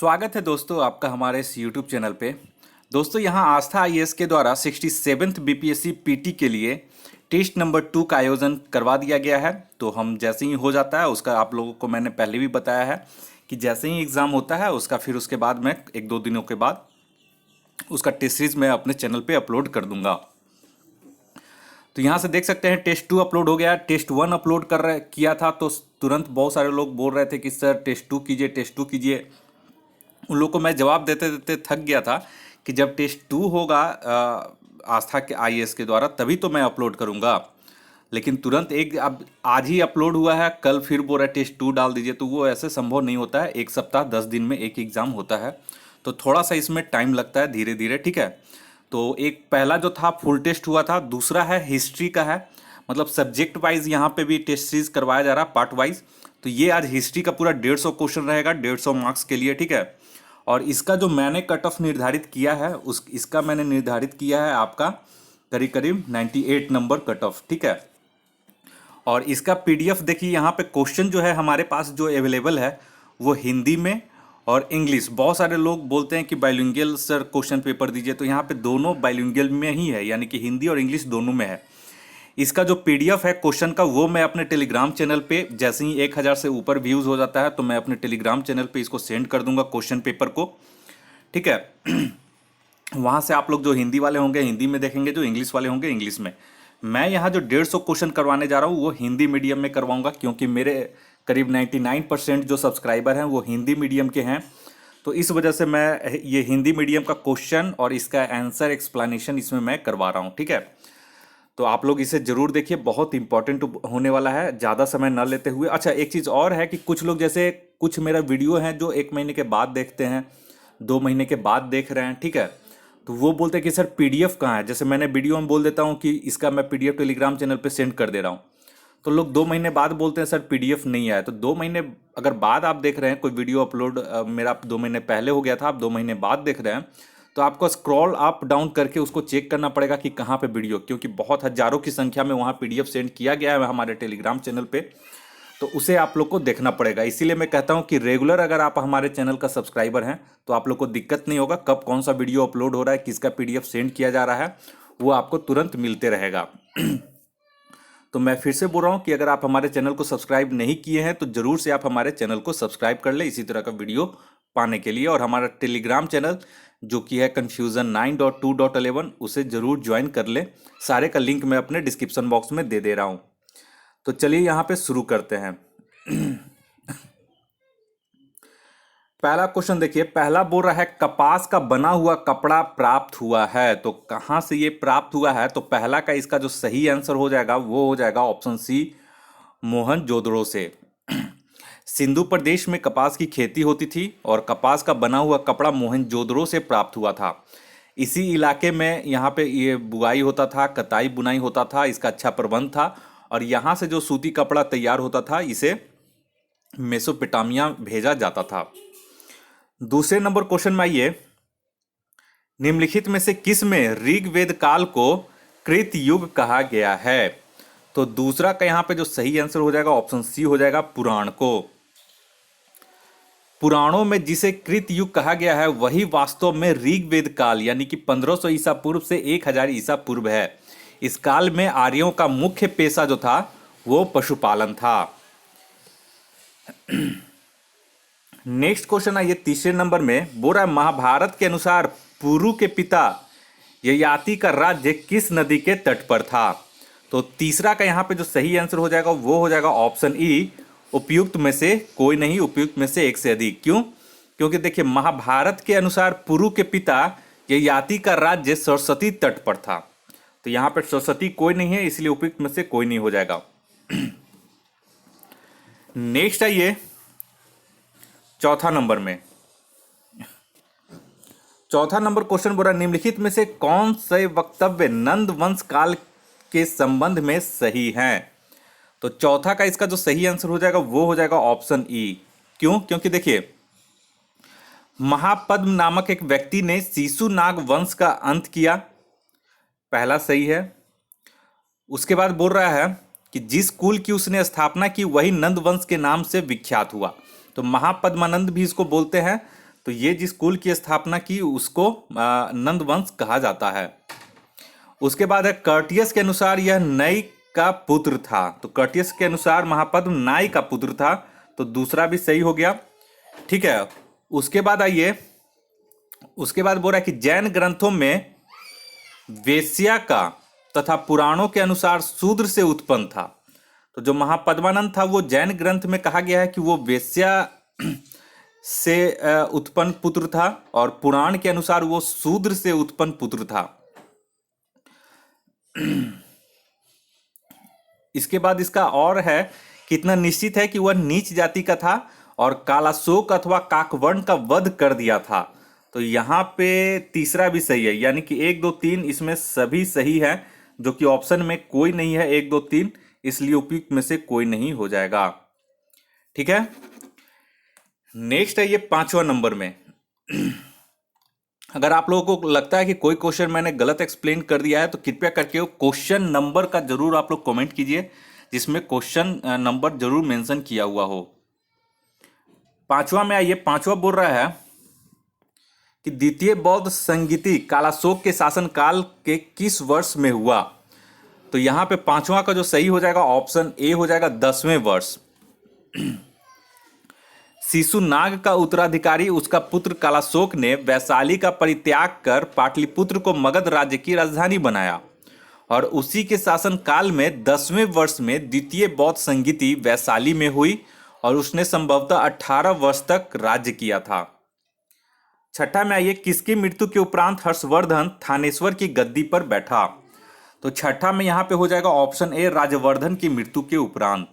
स्वागत है दोस्तों आपका हमारे इस YouTube चैनल पे। दोस्तों यहाँ आस्था आईएएस के द्वारा 67th बीपीएससी पीटी के लिए टेस्ट नंबर 2 का आयोजन करवा दिया गया है। तो हम जैसे ही हो जाता है उसका आप लोगों को मैंने पहले भी बताया है कि जैसे ही एग्ज़ाम होता है उसका फिर उसके बाद मैं एक दो दिनों के बाद उसका टेस्ट सीरीज मैं अपने चैनल पे अपलोड कर दूंगा। तो यहाँ से देख सकते हैं टेस्ट 2 अपलोड हो गया। टेस्ट 1 अपलोड किया था तो तुरंत बहुत सारे लोग बोल रहे थे कि सर टेस्ट 2 कीजिए, टेस्ट 2 कीजिए। उन लोगों को मैं जवाब देते देते थक गया था कि जब टेस्ट 2 होगा आस्था के आईएएस के द्वारा तभी तो मैं अपलोड करूंगा। लेकिन तुरंत एक अब आज ही अपलोड हुआ है, कल फिर बोल रहा है टेस्ट 2 डाल दीजिए, तो वो ऐसे संभव नहीं होता है। एक सप्ताह 10 दिन में एक एग्ज़ाम होता है, तो थोड़ा सा इसमें टाइम लगता है धीरे धीरे, ठीक है। तो एक पहला जो था फुल टेस्ट हुआ था, दूसरा है हिस्ट्री का है, मतलब सब्जेक्ट वाइज यहाँ पे भी टेस्ट सीरीज करवाया जा रहा है पार्ट वाइज। तो ये आज हिस्ट्री का पूरा 150 क्वेश्चन रहेगा 150 मार्क्स के लिए, ठीक है। और इसका जो मैंने कट ऑफ निर्धारित किया है इसका मैंने निर्धारित किया है आपका करीब करीब 98 नंबर कट ऑफ, ठीक है। और इसका पीडीएफ देखिए, यहाँ पे क्वेश्चन जो है हमारे पास जो अवेलेबल है वो हिंदी में और इंग्लिश। बहुत सारे लोग बोलते हैं कि बाइलिंगुअल सर क्वेश्चन पेपर दीजिए, तो यहाँ पे दोनों बाइलिंगुअल में ही है, यानी कि हिंदी और इंग्लिश दोनों में है। इसका जो पीडीएफ है क्वेश्चन का वो मैं अपने टेलीग्राम चैनल पे जैसे ही 1000 से ऊपर व्यूज़ हो जाता है तो मैं अपने टेलीग्राम चैनल पे इसको सेंड कर दूंगा क्वेश्चन पेपर को, ठीक है। वहाँ से आप लोग जो हिंदी वाले होंगे हिंदी में देखेंगे, जो इंग्लिश वाले होंगे इंग्लिश में। मैं यहाँ जो 150 क्वेश्चन करवाने जा रहा हूँ वो हिंदी मीडियम में करवाऊँगा, क्योंकि मेरे करीब 99% जो सब्सक्राइबर हैं वो हिंदी मीडियम के हैं। तो इस वजह से मैं ये हिंदी मीडियम का क्वेश्चन और इसका आंसर एक्सप्लेनेशन इसमें मैं करवा रहा हूँ, ठीक है। तो आप लोग इसे जरूर देखिए, बहुत इंपॉर्टेंट होने वाला है, ज़्यादा समय न लेते हुए। अच्छा, एक चीज़ और है कि कुछ लोग जैसे कुछ मेरा वीडियो है जो 1 महीने के बाद देखते हैं, 2 महीने के बाद देख रहे हैं, ठीक है। तो वो बोलते हैं कि सर पीडीएफ कहाँ है। जैसे मैंने वीडियो में बोल देता हूँ कि इसका मैं पीडीएफ टेलीग्राम चैनल पे सेंड कर दे रहा हूँ, तो लोग 2 महीने बाद बोलते हैं सर पीडीएफ नहीं आया। तो 2 महीने अगर बाद आप देख रहे हैं, कोई वीडियो अपलोड मेरा 2 महीने पहले हो गया था, आप 2 महीने बाद देख रहे हैं, तो आपको स्क्रॉल अप डाउन करके उसको चेक करना पड़ेगा कि कहाँ पे वीडियो, क्योंकि बहुत हजारों की संख्या में वहाँ पीडीएफ सेंड किया गया है हमारे टेलीग्राम चैनल पे, तो उसे आप लोग को देखना पड़ेगा। इसीलिए मैं कहता हूँ कि रेगुलर अगर आप हमारे चैनल का सब्सक्राइबर हैं तो आप लोग को दिक्कत नहीं होगा, कब कौन सा वीडियो अपलोड हो रहा है, किसका पीडीएफ सेंड किया जा रहा है, वो आपको तुरंत मिलते रहेगा। तो मैं फिर से बोल रहा हूँ कि अगर आप हमारे चैनल को सब्सक्राइब नहीं किए हैं तो जरूर से आप हमारे चैनल को सब्सक्राइब कर ले इसी तरह का वीडियो पाने के लिए। और हमारा टेलीग्राम चैनल जो कि है कन्फ्यूज़न 9.2.11 उसे जरूर ज्वाइन कर ले। सारे का लिंक मैं अपने डिस्क्रिप्शन बॉक्स में दे दे रहा हूँ। तो चलिए यहाँ पे शुरू करते हैं। पहला क्वेश्चन देखिए, पहला बोल रहा है कपास का बना हुआ कपड़ा प्राप्त हुआ है। तो कहाँ से ये प्राप्त हुआ है, तो पहला का इसका जो सही आंसर हो जाएगा वो हो जाएगा ऑप्शन सी, मोहनजोदड़ो से। सिंधु प्रदेश में कपास की खेती होती थी और कपास का बना हुआ कपड़ा मोहनजोदड़ो से प्राप्त हुआ था। इसी इलाके में यहाँ पे ये बुआई होता था, कताई बुनाई होता था, इसका अच्छा प्रबंध था। और यहाँ से जो सूती कपड़ा तैयार होता था इसे मेसोपोटामिया भेजा जाता था। दूसरे नंबर क्वेश्चन में आइए, निम्नलिखित में से किस में ऋग्वेद काल को कृत युग कहा गया है। तो दूसरा का यहाँ पे जो सही आंसर हो जाएगा ऑप्शन सी हो जाएगा, पुराण को। पुराणों में जिसे कृत युग कहा गया है वही वास्तव में ऋग्वेद काल यानी कि 1500 ईसा पूर्व से 1000 ईसा पूर्व है। इस काल में आर्यों का मुख्य पेशा जो था वो पशुपालन था। नेक्स्ट क्वेश्चन है ये तीसरे नंबर में, बोल रहा है महाभारत के अनुसार पुरु के पिता ययाति का राज्य किस नदी के तट पर था। तो तीसरा का यहाँ पे जो सही आंसर हो जाएगा वो हो जाएगा ऑप्शन ई, उपयुक्त में से कोई नहीं, उपयुक्त में से एक से अधिक। क्यों? क्योंकि देखिए महाभारत के अनुसार पुरु के पिता ययाति का राज्य सरस्वती तट पर था, तो यहाँ पर सरस्वती कोई नहीं है, इसलिए उपयुक्त में से कोई नहीं हो जाएगा। नेक्स्ट आइए चौथा नंबर में, चौथा नंबर क्वेश्चन बोला निम्नलिखित में से कौन से वक्तव्य नंद वंश काल के संबंध में सही हैं। तो चौथा का इसका जो सही आंसर हो जाएगा वो हो जाएगा ऑप्शन ई। क्यों? क्योंकि देखिए महापद्म नामक एक व्यक्ति ने शिशुनाग वंश का अंत किया, पहला सही है। उसके बाद बोल रहा है कि जिस कुल की उसने स्थापना की वही नंद वंश के नाम से विख्यात हुआ, तो महापद्मानंद भी इसको बोलते हैं। तो ये जिस कुल की स्थापना की उसको नंद वंश कहा जाता है। उसके बाद है कर्टियस के अनुसार यह नई का पुत्र था। तो कर्टियस के अनुसार महापद्म नाई का पुत्र था, तो दूसरा भी सही हो गया। ठीक है, उसके बाद आइए, उसके बाद बोल रहा है कि जैन ग्रंथों में वेश्या का तथा पुराणों के अनुसार शूद्र से उत्पन्न था। तो जो महापद्मानंद था वो जैन ग्रंथ में कहा गया है कि वो वेश्या से उत्पन्न पुत्र था, और पुराण के अनुसार वो शूद्र से उत्पन्न पुत्र था। इसके बाद इसका और है कितना निश्चित है कि वह नीच जाति का था और कालाशोक अथवा काकवर्ण का वध कर दिया था। तो यहाँ पे तीसरा भी सही है, यानी कि 1 2 3 इसमें सभी सही है, जो कि ऑप्शन में कोई नहीं है 1 2 3, इसलिए उपयुक्त में से कोई नहीं हो जाएगा। ठीक है, नेक्स्ट है ये 5वां नंबर में। अगर आप लोगों को लगता है कि कोई क्वेश्चन मैंने गलत एक्सप्लेन कर दिया है तो कृपया करके वो क्वेश्चन नंबर का जरूर आप लोग कमेंट कीजिए, जिसमें क्वेश्चन नंबर जरूर मेंशन किया हुआ हो। 5वां में आइए, 5वां बोल रहा है कि द्वितीय बौद्ध संगीति कालाशोक के शासनकाल के किस वर्ष में हुआ। तो यहाँ पे 5वां का जो सही हो जाएगा ऑप्शन ए हो जाएगा 10वें वर्ष। शिशुनाग का उत्तराधिकारी उसका पुत्र कालाशोक ने वैशाली का परित्याग कर पाटलिपुत्र को मगध राज्य की राजधानी बनाया, और उसी के शासनकाल में 10वें वर्ष में द्वितीय बौद्ध संगीति वैशाली में हुई और उसने संभवतः 18 वर्ष तक राज्य किया था। 6ठा में आइए, किसकी मृत्यु के उपरांत हर्षवर्धन थानेश्वर की गद्दी पर बैठा। तो 6ठा में यहाँ पे हो जाएगा ऑप्शन ए राजवर्धन की मृत्यु के उपरांत।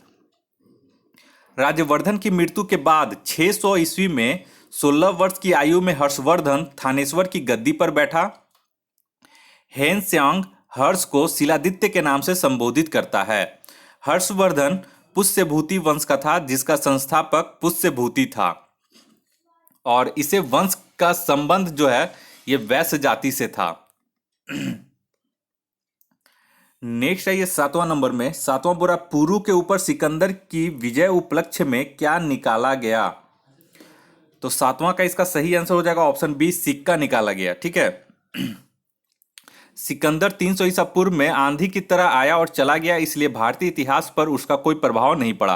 राजवर्धन की मृत्यु के बाद 600 ईस्वी में 16 वर्ष की आयु में हर्षवर्धन थानेश्वर की गद्दी पर बैठा। हेनस्यांग हर्ष को शिलादित्य के नाम से संबोधित करता है। हर्षवर्धन पुष्यभूति वंश का था, जिसका संस्थापक पुष्यभूति था, और इसे वंश का संबंध जो है ये वैश्य जाति से था। नेक्स्ट है ये 7वां नंबर में। 7वां बोरा पुरु के ऊपर सिकंदर की विजय उपलक्ष्य में क्या निकाला गया। तो 7वां का इसका सही आंसर हो जाएगा ऑप्शन बी, सिक्का निकाला गया। ठीक है, सिकंदर 300 ईसा पूर्व में आंधी की तरह आया और चला गया, इसलिए भारतीय इतिहास पर उसका कोई प्रभाव नहीं पड़ा,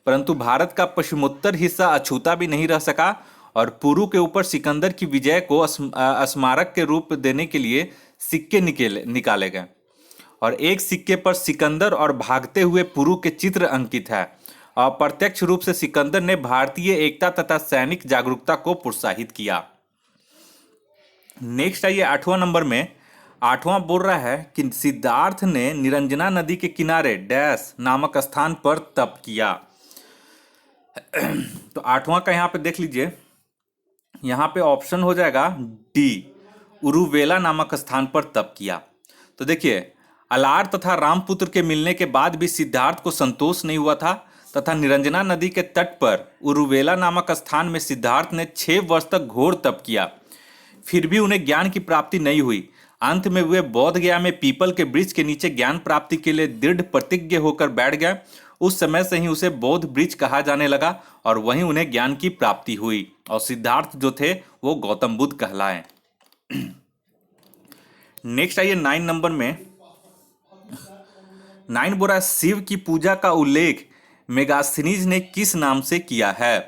परंतु भारत का पश्चिमोत्तर हिस्सा अछूता भी नहीं रह सका, और पुरु के ऊपर सिकंदर की विजय को स्मारक के रूप देने के लिए सिक्के निकाले गए, और एक सिक्के पर सिकंदर और भागते हुए पुरु के चित्र अंकित है। अप्रत्यक्ष रूप से सिकंदर ने भारतीय एकता तथा सैनिक जागरूकता को प्रोत्साहित किया। नेक्स्ट है ये 8वां नंबर में। 8वां बोल रहा है कि सिद्धार्थ ने निरंजना नदी के किनारे डैश नामक स्थान पर तप किया। तो 8वां का यहाँ पे देख लीजिए, यहाँ पे ऑप्शन हो जाएगा डी, उरुवेला नामक स्थान पर तप किया। तो देखिए, अलार तथा रामपुत्र के मिलने के बाद भी सिद्धार्थ को संतोष नहीं हुआ था, तथा निरंजना नदी के तट पर उरुवेला नामक स्थान में सिद्धार्थ ने 6 वर्ष तक घोर तप किया, फिर भी उन्हें ज्ञान की प्राप्ति नहीं हुई। अंत में वे बोध गया में पीपल के वृक्ष के नीचे ज्ञान प्राप्ति के लिए दृढ़ प्रतिज्ञ होकर बैठ गए। उस समय से ही उसे बोध वृक्ष कहा जाने लगा, और वहीं उन्हें ज्ञान की प्राप्ति हुई, और सिद्धार्थ जो थे वो गौतम बुद्ध कहलाए। नेक्स्ट आइए 9 नंबर में। 9 बोरा शिव की पूजा का उल्लेख मेगास्थनीज ने किस नाम से किया है।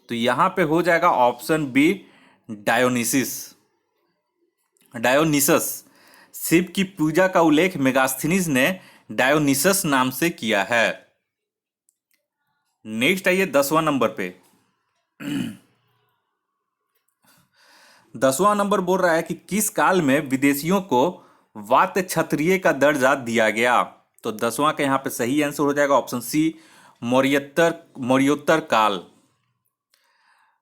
तो यहां पे हो जाएगा ऑप्शन बी, डायोनिसस। शिव की पूजा का उल्लेख मेगास्थनीज ने डायोनिसस नाम से किया है। नेक्स्ट आइए 10वां नंबर पे। 10वां नंबर बोल रहा है कि किस काल में विदेशियों को वात्य क्षत्रिय का दर्जा दिया गया। तो 10वां का यहाँ पे सही आंसर हो जाएगा ऑप्शन सी, मौर्योत्तर काल।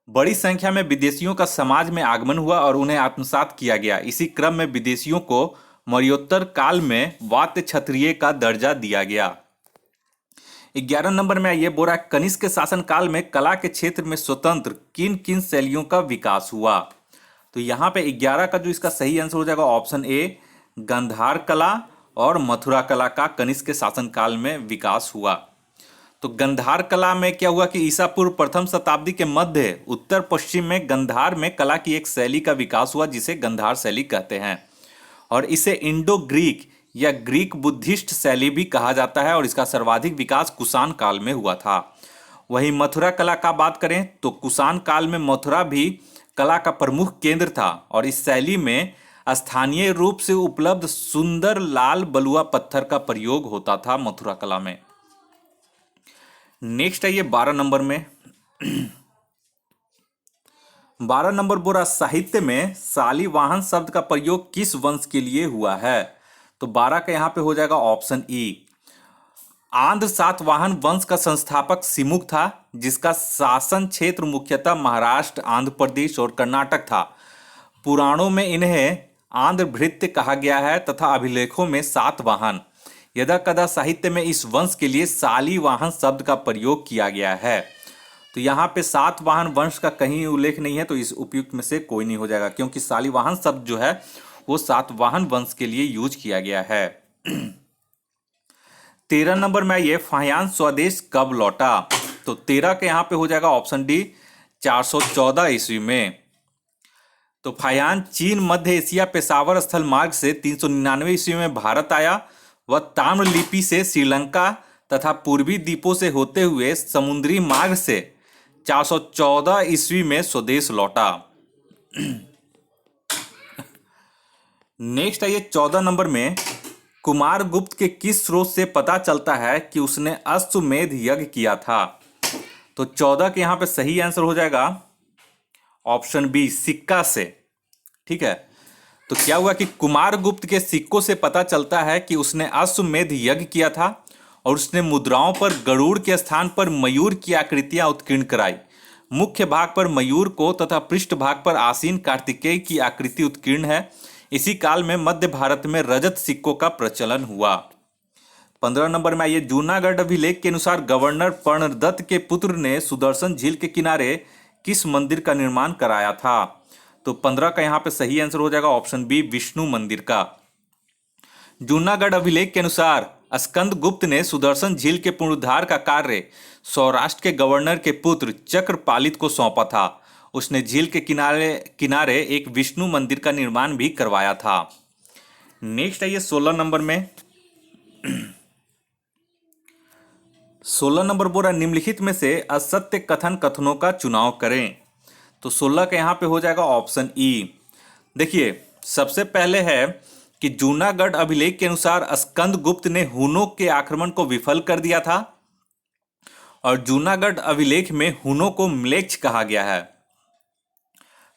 बड़ी संख्या में विदेशियों का समाज में आगमन हुआ और उन्हें आत्मसात किया गया। इसी क्रम में विदेशियों को मौर्योत्तर काल में वात्य क्षत्रिय का दर्जा दिया गया। 11 नंबर में ये बोल रहा है, कनिष्क के शासन काल में कला के क्षेत्र में स्वतंत्र किन किन शैलियों का विकास हुआ। तो यहाँ पे 11 का जो इसका सही आंसर हो जाएगा ऑप्शन ए, गांधार कला और मथुरा कला का कनिष्क के शासन काल में विकास हुआ। तो गंधार कला में क्या हुआ कि ईसा पूर्व प्रथम शताब्दी के मध्य उत्तर पश्चिम में गंधार में कला की एक शैली का विकास हुआ जिसे गंधार शैली कहते हैं, और इसे इंडो ग्रीक या ग्रीक बुद्धिस्ट शैली भी कहा जाता है, और इसका सर्वाधिक विकास कुषाण काल में हुआ था। वहीं मथुरा कला का बात करें तो कुषाण काल में मथुरा भी कला का प्रमुख केंद्र था, और इस शैली में स्थानीय रूप से उपलब्ध सुंदर लाल बलुआ पत्थर का प्रयोग होता था मथुरा कला में। नेक्स्ट है ये 12 नंबर में। 12 नंबर बोरा साहित्य में शालिवाहन शब्द का प्रयोग किस वंश के लिए हुआ है? तो 12 का यहां पे हो जाएगा ऑप्शन ई। आंध्र सातवाहन वंश का संस्थापक सिमुक था, जिसका शासन क्षेत्र मुख्यतः महाराष्ट्र, आंध्र प्रदेश और कर्नाटक था। पुराणों में इन्हें आंध्र भृत्य कहा गया है तथा अभिलेखों में सातवाहन। यदा कदा साहित्य में इस वंश के लिए शालिवाहन शब्द का प्रयोग किया गया है। तो यहाँ पे सातवाहन वंश का कहीं उल्लेख नहीं है, तो इस उपयुक्त में से कोई नहीं हो जाएगा, क्योंकि शालिवाहन शब्द जो है वो सातवाहन वंश के लिए यूज किया गया है। 13 नंबर में ये फाहियान स्वदेश कब लौटा? तो 13 के यहाँ पे हो जाएगा ऑप्शन डी 414 ईस्वी में। तो फाहियान चीन मध्य एशिया पेशावर स्थल मार्ग से 399 ईस्वी में भारत आया। वह ताम्र लिपि से श्रीलंका तथा पूर्वी द्वीपों से होते हुए समुद्री मार्ग से 414 ईस्वी में स्वदेश लौटा। नेक्स्ट है ये 14 नंबर में, कुमार गुप्त के किस स्रोत से पता चलता है कि उसने अश्वमेध यज्ञ किया था? तो 14 के यहाँ पे सही आंसर हो जाएगा ऑप्शन बी, सिक्का से। ठीक है, तो क्या हुआ कि कुमार गुप्त के सिक्कों से पता चलता है कि उसने अश्वमेध यज्ञ किया था, और उसने मुद्राओं पर गरुड़ के स्थान पर मयूर की आकृतियां उत्कीर्ण कराई। मुख्य भाग पर मयूर को तथा पृष्ठ भाग पर आसीन कार्तिकेय की आकृति उत्कीर्ण है। इसी काल में मध्य भारत में रजत सिक्कों का प्रचलन हुआ। 15 नंबर में आइए, जूनागढ़ अभिलेख के अनुसार गवर्नर पर्णदत्त के पुत्र ने सुदर्शन झील के किनारे किस मंदिर का निर्माण कराया था? तो 15 का यहाँ पे सही आंसर हो जाएगा ऑप्शन बी, विष्णु मंदिर का। जूनागढ़ अभिलेख के अनुसार स्कंदगुप्त ने सुदर्शन झील के पुनरुद्धार का कार्य सौराष्ट्र के गवर्नर के पुत्र चक्रपालित को सौंपा था। उसने झील के किनारे किनारे एक विष्णु मंदिर का निर्माण भी करवाया था। नेक्स्ट है ये 16 नंबर में। 16 नंबर बोला, निम्नलिखित में से असत्य कथन कथनों का चुनाव करें। तो 16 का यहाँ पे हो जाएगा ऑप्शन ई। देखिए, सबसे पहले है कि जूनागढ़ अभिलेख के अनुसार स्कंदगुप्त ने हुनों के आक्रमण को विफल कर दिया था, और जूनागढ़ अभिलेख में हुनों को म्लेच्छ कहा गया है।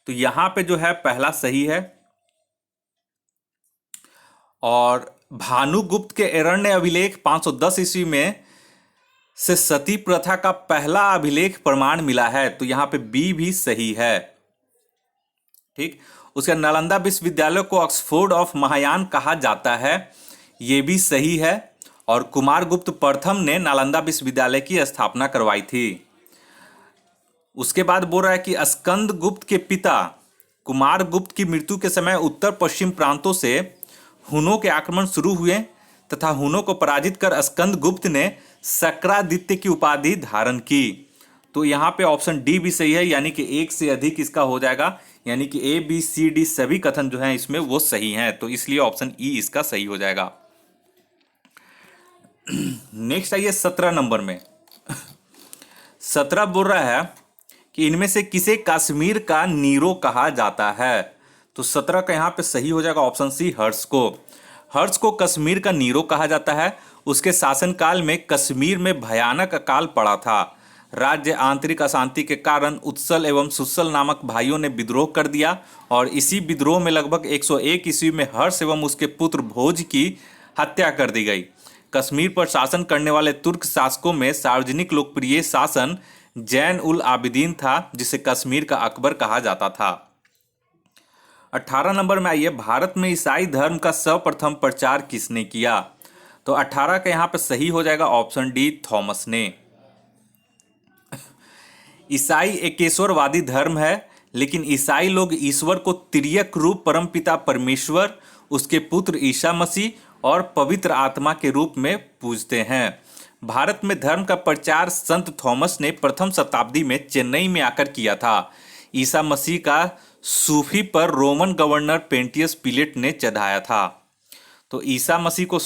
तो यहां पे जो है पहला सही है। और भानुगुप्त के एरण्य अभिलेख 510 ईस्वी में से सती प्रथा का पहला अभिलेख प्रमाण मिला है, तो यहां पे बी भी सही है। ठीक, उसका नालंदा विश्वविद्यालय को ऑक्सफोर्ड ऑफ महायान कहा जाता है, ये भी सही है। और कुमारगुप्त प्रथम ने नालंदा विश्वविद्यालय की स्थापना करवाई थी। उसके बाद बोल रहा है कि स्कंदगुप्त के पिता कुमारगुप्त की मृत्यु के समय उत्तर पश्चिम प्रांतों से हुनों के आक्रमण शुरू हुए तथा हुनों को पराजित कर स्कंदगुप्त ने शक्रादित्य की उपाधि धारण की। तो यहाँ पे ऑप्शन डी भी सही है, यानी कि एक से अधिक इसका हो जाएगा, यानी कि ए बी सी डी सभी कथन जो हैं इसमें वो सही हैं, तो इसलिए ऑप्शन ई इसका सही हो जाएगा। नेक्स्ट आइए 17 नंबर में। 17 बोल रहा है कि इनमें से किसे कश्मीर का नीरो कहा जाता है? तो 17 का यहाँ पे सही हो जाएगा ऑप्शन सी, हर्ष को। हर्ष को कश्मीर का नीरो कहा जाता है। उसके शासनकाल में कश्मीर में भयानक अकाल पड़ा था। राज्य आंतरिक अशांति के कारण उत्सल एवं सुसल नामक भाइयों ने विद्रोह कर दिया, और इसी विद्रोह में लगभग 101 ईस्वी में हर्ष एवं उसके पुत्र भोज की हत्या कर दी गई। कश्मीर पर शासन करने वाले तुर्क शासकों में सार्वजनिक लोकप्रिय शासन जैन उल आबिदीन था, जिसे कश्मीर का अकबर कहा जाता था। 18 नंबर में आइए, भारत में ईसाई धर्म का सर्वप्रथम प्रचार किसने किया? तो 18 का यहाँ पे सही हो जाएगा ऑप्शन डी, थॉमस ने। ईसाई एकेश्वरवादी धर्म है, लेकिन ईसाई लोग ईश्वर को तिर्यक रूप परमपिता परमेश्वर, उसके पुत्र ईसा मसीह और पवित्र आत्मा के रूप में पूजते हैं। भारत में धर्म का प्रचार संत थॉमस ने प्रथम शताब्दी में चेन्नई में आकर किया था। ईसा मसीह का सूफी पर रोमन गवर्नर पेंटियस पिलेट ने चढ़ाया था। तो ईसा मसीह को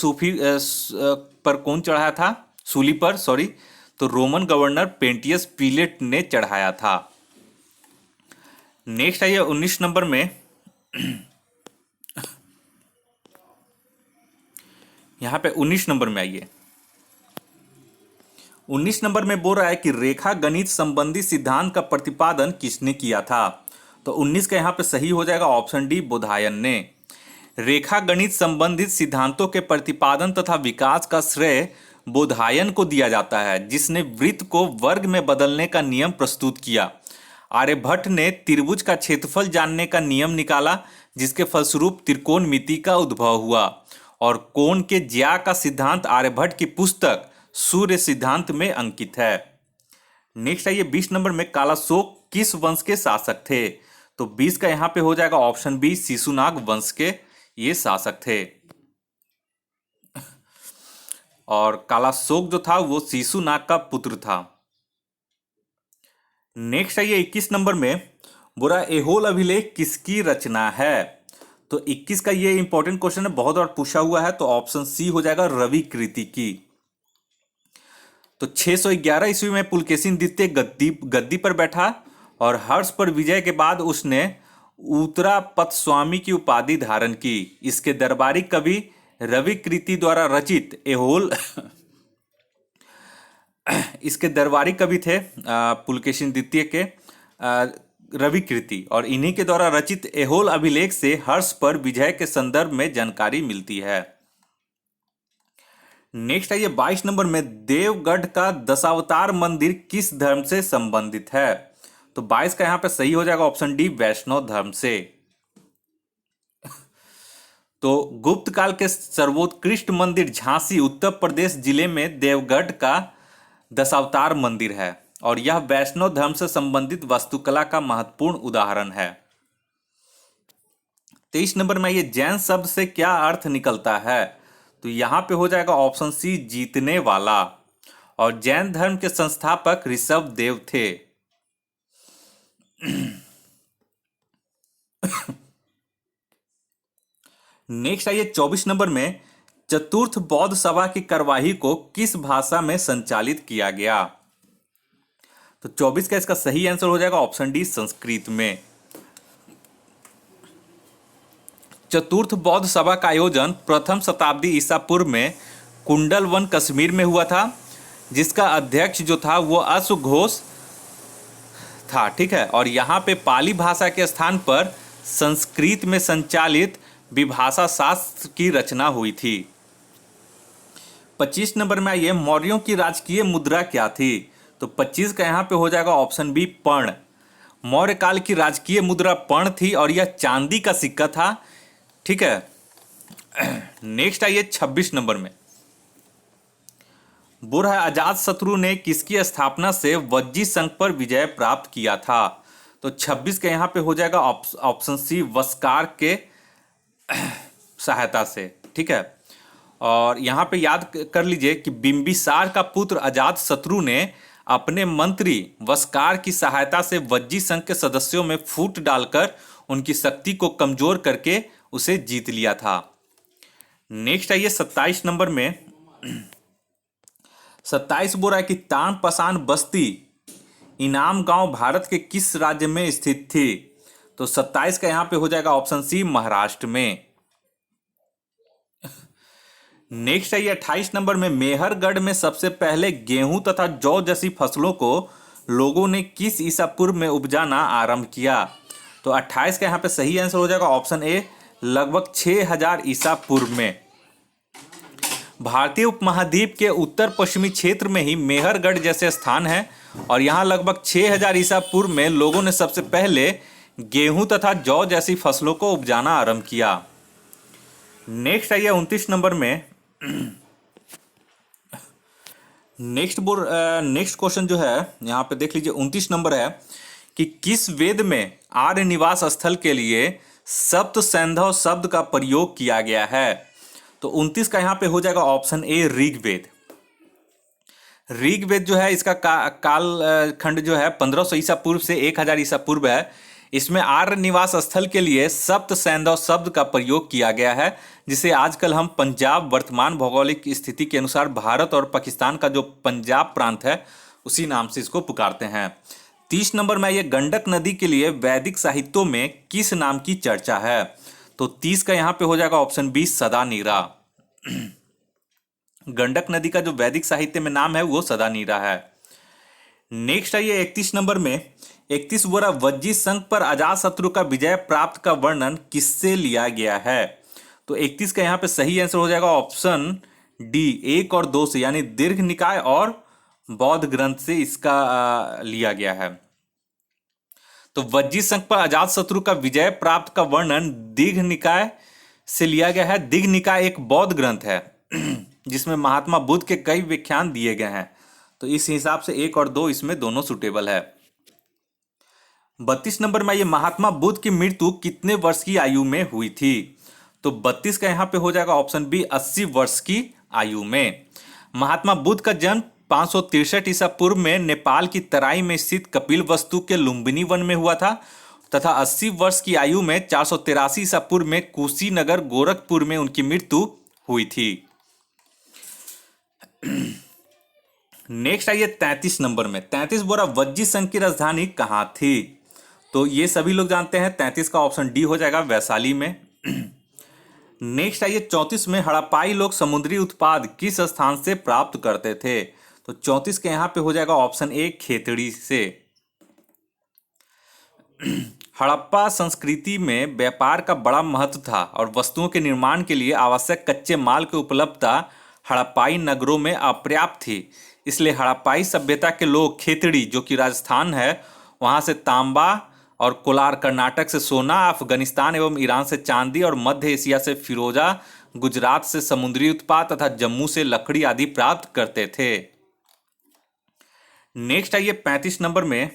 पर कौन चढ़ाया था? सूली पर, सॉरी। तो रोमन गवर्नर पेंटियस पिलेट ने चढ़ाया था। नेक्स्ट आइए 19 नंबर में। यहां पे 19 नंबर में आइए। 19 नंबर में बोल रहा है कि रेखा गणित संबंधी सिद्धांत का प्रतिपादन किसने किया था? तो 19 का यहां पे सही हो जाएगा ऑप्शन डी, बोधायन ने। रेखा गणित संबंधित सिद्धांतों के प्रतिपादन तथा विकास का श्रेय बोधायन को दिया जाता है, जिसने वृत्त को वर्ग में बदलने का नियम प्रस्तुत किया। आर्यभट्ट ने त्रिभुज का क्षेत्रफल जानने का नियम निकाला, जिसके फलस्वरूप त्रिकोणमिति का उद्भव हुआ। और कोण के ज्या का सिद्धांत आर्यभट्ट की पुस्तक सूर्य सिद्धांत में अंकित है। नेक्स्ट आइए 20 नंबर में। कालाशोक किस वंश के शासक थे? तो 20 का यहां पे हो जाएगा ऑप्शन बी, शिशुनाग वंश के ये शासक थे। और कालाशोक जो था वो शिशुनाग का पुत्र था। नेक्स्ट आइए 21 नंबर में। बुरा एहोल अभिलेख किसकी रचना है? तो 21 का ये इंपॉर्टेंट क्वेश्चन है, बहुत बार पूछा हुआ है। तो ऑप्शन सी हो जाएगा, रवि कृति की। तो 611 ईस्वी में पुलकेशिन द्वितीय गद्दी पर बैठा और हर्ष पर विजय के बाद उसने उत्तरापथ स्वामी की उपाधि धारण की। इसके दरबारी कवि रवि कृति द्वारा रचित एहोल इसके दरबारी कवि थे पुलकेशिन द्वितीय के रवि कृति, और इन्हीं के द्वारा रचित एहोल अभिलेख से हर्ष पर विजय के संदर्भ में जानकारी मिलती है। नेक्स्ट आइए 22 नंबर में। देवगढ़ का दशावतार मंदिर किस धर्म से संबंधित है? तो 22 का यहां पे सही हो जाएगा ऑप्शन डी, वैष्णव धर्म से। तो गुप्त काल के सर्वोत्कृष्ट मंदिर झांसी उत्तर प्रदेश जिले में देवगढ़ का दशावतार मंदिर है, और यह वैष्णव धर्म से संबंधित वास्तुकला का महत्वपूर्ण उदाहरण है। 23 नंबर में ये जैन शब्द से क्या अर्थ निकलता है? तो यहां पे हो जाएगा ऑप्शन सी, जीतने वाला। और जैन धर्म के संस्थापक ऋषभ देव थे। नेक्स्ट आइए 24 नंबर में। चतुर्थ बौद्ध सभा की कार्यवाही को किस भाषा में संचालित किया गया? तो 24 का इसका सही आंसर हो जाएगा ऑप्शन डी, संस्कृत में। चतुर्थ बौद्ध सभा का आयोजन प्रथम शताब्दी ईसा पूर्व में कुंडलवन कश्मीर में हुआ था, जिसका अध्यक्ष जो था वो अश्वघोष था। ठीक है, और यहाँ पे पाली भाषा के स्थान पर संस्कृत में संचालित विभाषा शास्त्र की रचना हुई थी। 25 नंबर में आइए, मौर्यों की राजकीय मुद्रा क्या थी? तो 25 का यहाँ पे हो जाएगा ऑप्शन बी, पर्ण। मौर्य काल की राजकीय मुद्रा पर्ण थी और यह चांदी का सिक्का था। ठीक है, नेक्स्ट आइए 26 नंबर में। बुरह अजातशत्रु ने किसकी स्थापना से वज्जी संघ पर विजय प्राप्त किया था? तो 26 का यहाँ पे हो जाएगा ऑप्शन सी, वस्कार के सहायता से। ठीक है, और यहाँ पे याद कर लीजिए कि बिंबिसार का पुत्र अजातशत्रु ने अपने मंत्री वस्कार की सहायता से वज्जी संघ के सदस्यों में फूट डालकर उनकी शक्ति को कमजोर करके उसे जीत लिया था। नेक्स्ट आइए 27 नंबर में। 27 बोल रहा है कि तान पसान बस्ती इनाम गांव भारत के किस राज्य में स्थित थी? तो 27 का यहां पे हो जाएगा ऑप्शन सी, महाराष्ट्र में। नेक्स्ट है 28 नंबर में। मेहरगढ़ में सबसे पहले गेहूं तथा जौ जैसी फसलों को लोगों ने किस ईसा पूर्व में उपजाना आरंभ किया? तो 28 का यहां पे सही आंसर हो जाएगा ऑप्शन ए, लगभग 6000 ईसा पूर्व में। भारतीय उपमहाद्वीप के उत्तर पश्चिमी क्षेत्र में ही मेहरगढ़ जैसे स्थान है और यहाँ लगभग 6000 ईसा पूर्व में लोगों ने सबसे पहले गेहूं तथा जौ जैसी फसलों को उपजाना आरंभ किया। नेक्स्ट आइए 29 नंबर में। नेक्स्ट क्वेश्चन जो है यहाँ पे देख लीजिए, 29 नंबर है कि किस वेद में आर्य निवास स्थल के लिए सप्त सैंधव शब्द का प्रयोग किया गया है? तो 29 का यहाँ पे हो जाएगा ऑप्शन ए, ऋग्वेद। ऋग्वेद जो है इसका काल खंड जो है 1500 ईसा पूर्व से 1000 ईसा पूर्व है। इसमें आर्य निवास स्थल के लिए सप्त सैंधव शब्द का प्रयोग किया गया है, जिसे आजकल हम पंजाब, वर्तमान भौगोलिक स्थिति के अनुसार भारत और पाकिस्तान का जो पंजाब प्रांत है उसी नाम से इसको पुकारते हैं। 30 नंबर में ये गंडक नदी के लिए वैदिक साहित्यों में किस नाम की चर्चा है? तो 30 का यहाँ पे हो जाएगा ऑप्शन बी, सदा नीरा। गंडक नदी का जो वैदिक साहित्य में नाम है वो सदा नीरा है। नेक्स्ट आइए 31 नंबर में, 31 बोरा वज्जी संघ पर अजात शत्रु का विजय प्राप्त का वर्णन किससे लिया गया है? तो 31 का यहाँ पे सही आंसर हो जाएगा ऑप्शन डी, 1 और 2 से, यानी दीर्घ निकाय और बौद्ध ग्रंथ से इसका लिया गया है। तो वज्जी संघ पर अजात शत्रु का विजय प्राप्त का वर्णन दीर्घ निकाय से लिया गया है। दीर्घ निकाय एक बौद्ध ग्रंथ है जिसमें महात्मा बुद्ध के कई व्याख्यान दिए गए हैं। तो इस हिसाब से 1 और 2 इसमें दोनों सुटेबल है। 32 नंबर में ये महात्मा बुद्ध की मृत्यु कितने वर्ष की आयु में हुई थी? तो 32 का यहाँ पे हो जाएगा ऑप्शन बी, 80 वर्ष की आयु में। महात्मा बुद्ध का जन्म 563 ईसा पूर्व में नेपाल की तराई में स्थित कपिलवस्तु के लुम्बिनी वन में हुआ था तथा 80 वर्ष की आयु में 483 ईसा पूर्व में कुशीनगर गोरखपुर में उनकी मृत्यु हुई थी। नेक्स्ट आइए 33 नंबर में, 33 बोरा वज्जी संघ की राजधानी कहाँ थी? तो ये सभी लोग जानते हैं, 33 का ऑप्शन डी हो जाएगा, वैशाली में। नेक्स्ट आइए 34 में, हड़प्पाई लोग समुद्री उत्पाद किस स्थान से प्राप्त करते थे? तो 34 के यहाँ पे हो जाएगा ऑप्शन ए, खेतड़ी से। हड़प्पा संस्कृति में व्यापार का बड़ा महत्व था और वस्तुओं के निर्माण के लिए आवश्यक कच्चे माल की उपलब्धता हड़प्पाई नगरों में अपर्याप्त थी। इसलिए हड़प्पाई सभ्यता के लोग खेतड़ी, जो कि राजस्थान है, वहाँ से तांबा और कोलार, कर्नाटक से सोना, अफगानिस्तान एवं ईरान से चांदी और मध्य एशिया से फिरोजा, गुजरात से समुद्री उत्पाद तथा जम्मू से लकड़ी आदि प्राप्त करते थे। नेक्स्ट आइए 35 नंबर में,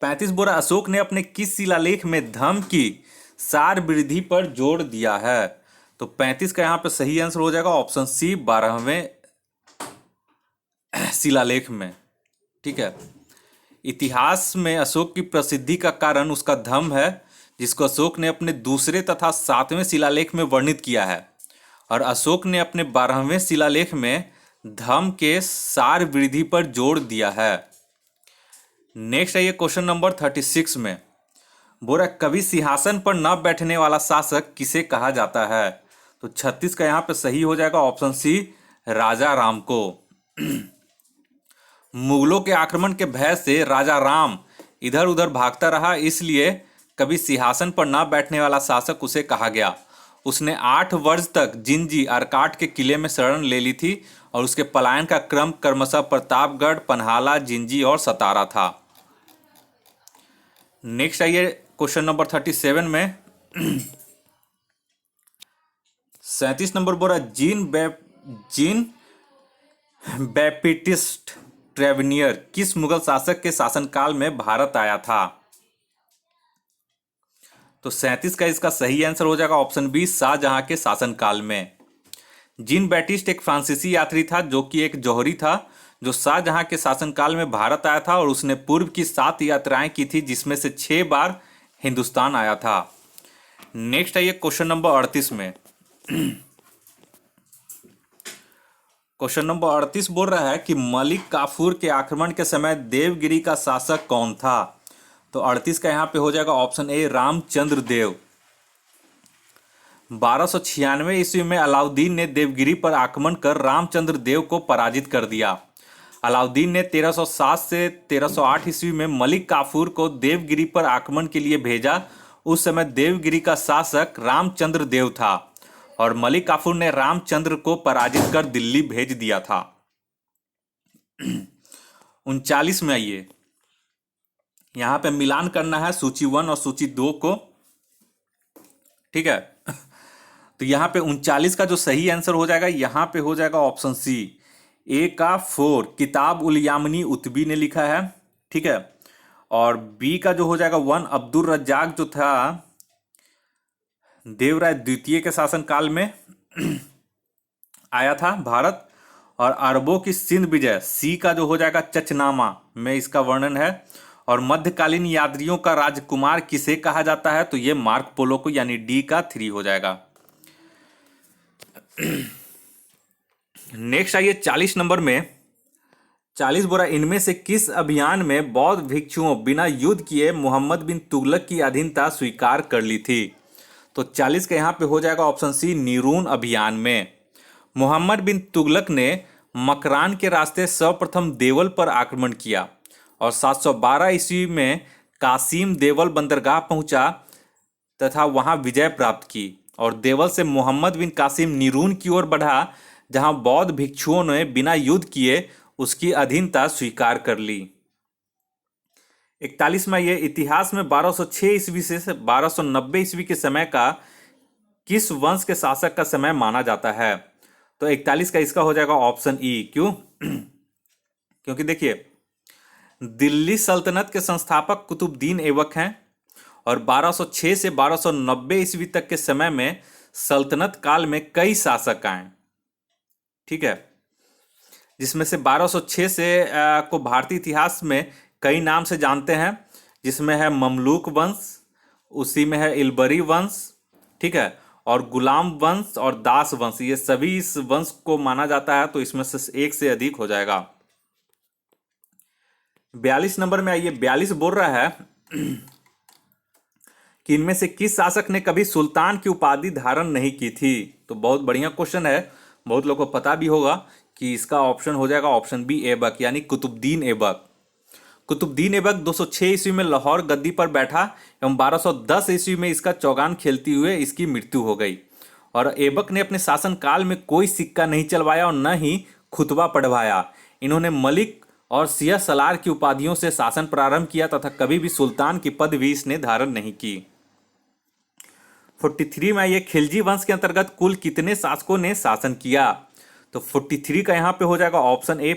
35 बोरा अशोक ने अपने किस शिलालेख में धर्म की सार वृद्धि पर जोर दिया है? तो 35 का यहाँ पे सही आंसर हो जाएगा ऑप्शन सी, 12वें शिलालेख में। ठीक है। इतिहास में अशोक की प्रसिद्धि का कारण उसका धम्म है, जिसको अशोक ने अपने दूसरे तथा 7वें शिलालेख में वर्णित किया है। और अशोक ने अपने 12वें शिलालेख में धम्म के सार वृद्धि पर जोर दिया है। नेक्स्ट है ये क्वेश्चन नंबर 36 में, बोरा कभी सिंहासन पर न बैठने वाला शासक किसे कहा जाता है? तो 36 का यहाँ पे सही हो जाएगा ऑप्शन सी, राजा राम को। मुगलों के आक्रमण के भय से राजा राम इधर उधर भागता रहा, इसलिए कभी सिंहासन पर न बैठने वाला शासक उसे कहा गया। उसने 8 वर्ष तक जिंजी अर्काट के किले में शरण ले ली थी और उसके पलायन का क्रम क्रमशः प्रतापगढ़, पन्हाला, जिंजी और सतारा था। नेक्स्ट आइए क्वेश्चन नंबर 37 में, 37 नंबर बोला जीन बैप्टिस्ट ट्रेवनियर किस मुगल शासक के शासनकाल में भारत आया था? तो 37 का इसका सही आंसर हो जाएगा ऑप्शन बी, शाहजहां के शासनकाल में। जीन बैटिस्ट एक फ्रांसीसी यात्री था जो कि एक जौहरी था, जो शाहजहां के शासनकाल में भारत आया था और उसने पूर्व की 7 यात्राएं की थी, जिसमें से 6 बार हिंदुस्तान आया था। नेक्स्ट आइए क्वेश्चन नंबर 38 में। क्वेश्चन नंबर 38 बोल रहा है कि मलिक काफूर के आक्रमण के समय देवगिरी का शासक कौन था? तो 38 का यहाँ पे हो जाएगा ऑप्शन ए, रामचंद्र देव। 1296 ईस्वी में अलाउद्दीन ने देवगिरी पर आक्रमण कर रामचंद्र देव को पराजित कर दिया। अलाउद्दीन ने 1307 से 1308 ईस्वी में मलिक काफूर को देवगिरी पर आक्रमण के लिए भेजा। उस समय देवगिरी का शासक रामचंद्र देव था और मलिक काफूर ने रामचंद्र को पराजित कर दिल्ली भेज दिया था। 39 में आइए, यहां पे मिलान करना है सूची 1 और सूची 2 को। ठीक है, तो यहां पे 39 का जो सही आंसर हो जाएगा, यहां पे हो जाएगा ऑप्शन सी, ए का 4 किताब उल यामनी उतबी ने लिखा है। ठीक है, और बी का जो हो जाएगा 1 अब्दुल रज्जाक जो था देवराय द्वितीय के शासनकाल में आया था भारत। और अरबों की सिंध विजय सी का जो हो जाएगा चचनामा में इसका वर्णन है। और मध्यकालीन यात्रियों का राजकुमार किसे कहा जाता है, तो ये मार्क पोलो को, यानी डी का 3 हो जाएगा। नेक्स्ट आइए 40 नंबर में। 40 बोरा इनमें से किस अभियान में बौद्ध भिक्षुओं बिना युद्ध किए मोहम्मद बिन तुगलक की अधीनता स्वीकार कर ली थी? तो 40 का यहाँ पे हो जाएगा ऑप्शन सी, नीरून अभियान में। मोहम्मद बिन तुगलक ने मकरान के रास्ते सर्वप्रथम देवल पर आक्रमण किया और 712 ईस्वी में कासिम देवल बंदरगाह पहुंचा तथा वहां विजय प्राप्त की और देवल से मोहम्मद बिन कासिम नीरून की ओर बढ़ा, जहां बौद्ध भिक्षुओं ने बिना युद्ध किए उसकी अधीनता स्वीकार कर ली। 41 में ये इतिहास में 1206 ईस्वी से 1290 ईस्वी के समय का किस वंश के शासक का समय माना जाता है? तो 41 का इसका हो जाएगा ऑप्शन ई। क्यों? क्योंकि देखिए, दिल्ली सल्तनत के संस्थापक कुतुबुद्दीन ऐबक हैं और 1206 से 1290 ईस्वी तक के समय में सल्तनत काल में कई शासक आए, ठीक है, जिसमें से 1206 से को भारतीय इतिहास में कई नाम से जानते हैं, जिसमें है ममलूक वंश, उसी में है इलबरी वंश, ठीक है, और गुलाम वंश और दास वंश, ये सभी इस वंश को माना जाता है, तो इसमें से एक से अधिक हो जाएगा। 42 नंबर में आइए। 42 बोल रहा है कि इनमें से किस शासक ने कभी सुल्तान की उपाधि धारण नहीं की थी? तो बहुत बढ़िया क्वेश्चन है, बहुत लोगों को पता भी होगा कि इसका ऑप्शन हो जाएगा ऑप्शन बी, ऐबक, यानी कुतुबुद्दीन ऐबक। कुतुबुद्दीन ऐबक 206 ईस्वी में लाहौर गद्दी पर बैठा एवं 1210 ईस्वी में इसका चौगान खेलते हुए इसकी मृत्यु हो गई। और ऐबक ने अपने शासनकाल में कोई सिक्का नहीं चलवाया और न ही खुतबा पढ़वाया। इन्होंने मलिक और सियह सलार की उपाधियों से शासन प्रारंभ किया तथा कभी भी सुल्तान की पदवी इसने धारण नहीं की। 43 में ये खिलजी वंश के अंतर्गत कुल कितने शासकों ने शासन किया? तो 43 का यहां पे हो जाएगा ऑप्शन ए,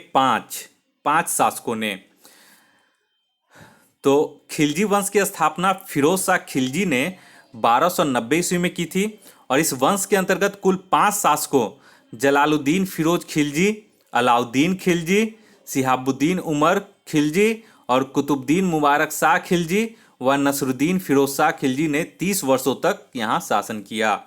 5 शासकों ने। तो खिलजी वंश की स्थापना फिरोज शाह खिलजी ने 1290 ईस्वी में की थी और इस वंश के अंतर्गत कुल 5 शासकों जलालुद्दीन फिरोज खिलजी, अलाउद्दीन खिलजी, शिहाबुद्दीन उमर खिलजी और कुतुबुद्दीन मुबारक शाह खिलजी व नसरुद्दीन फिरोज शाह खिलजी ने 30 वर्षों तक यहां शासन किया।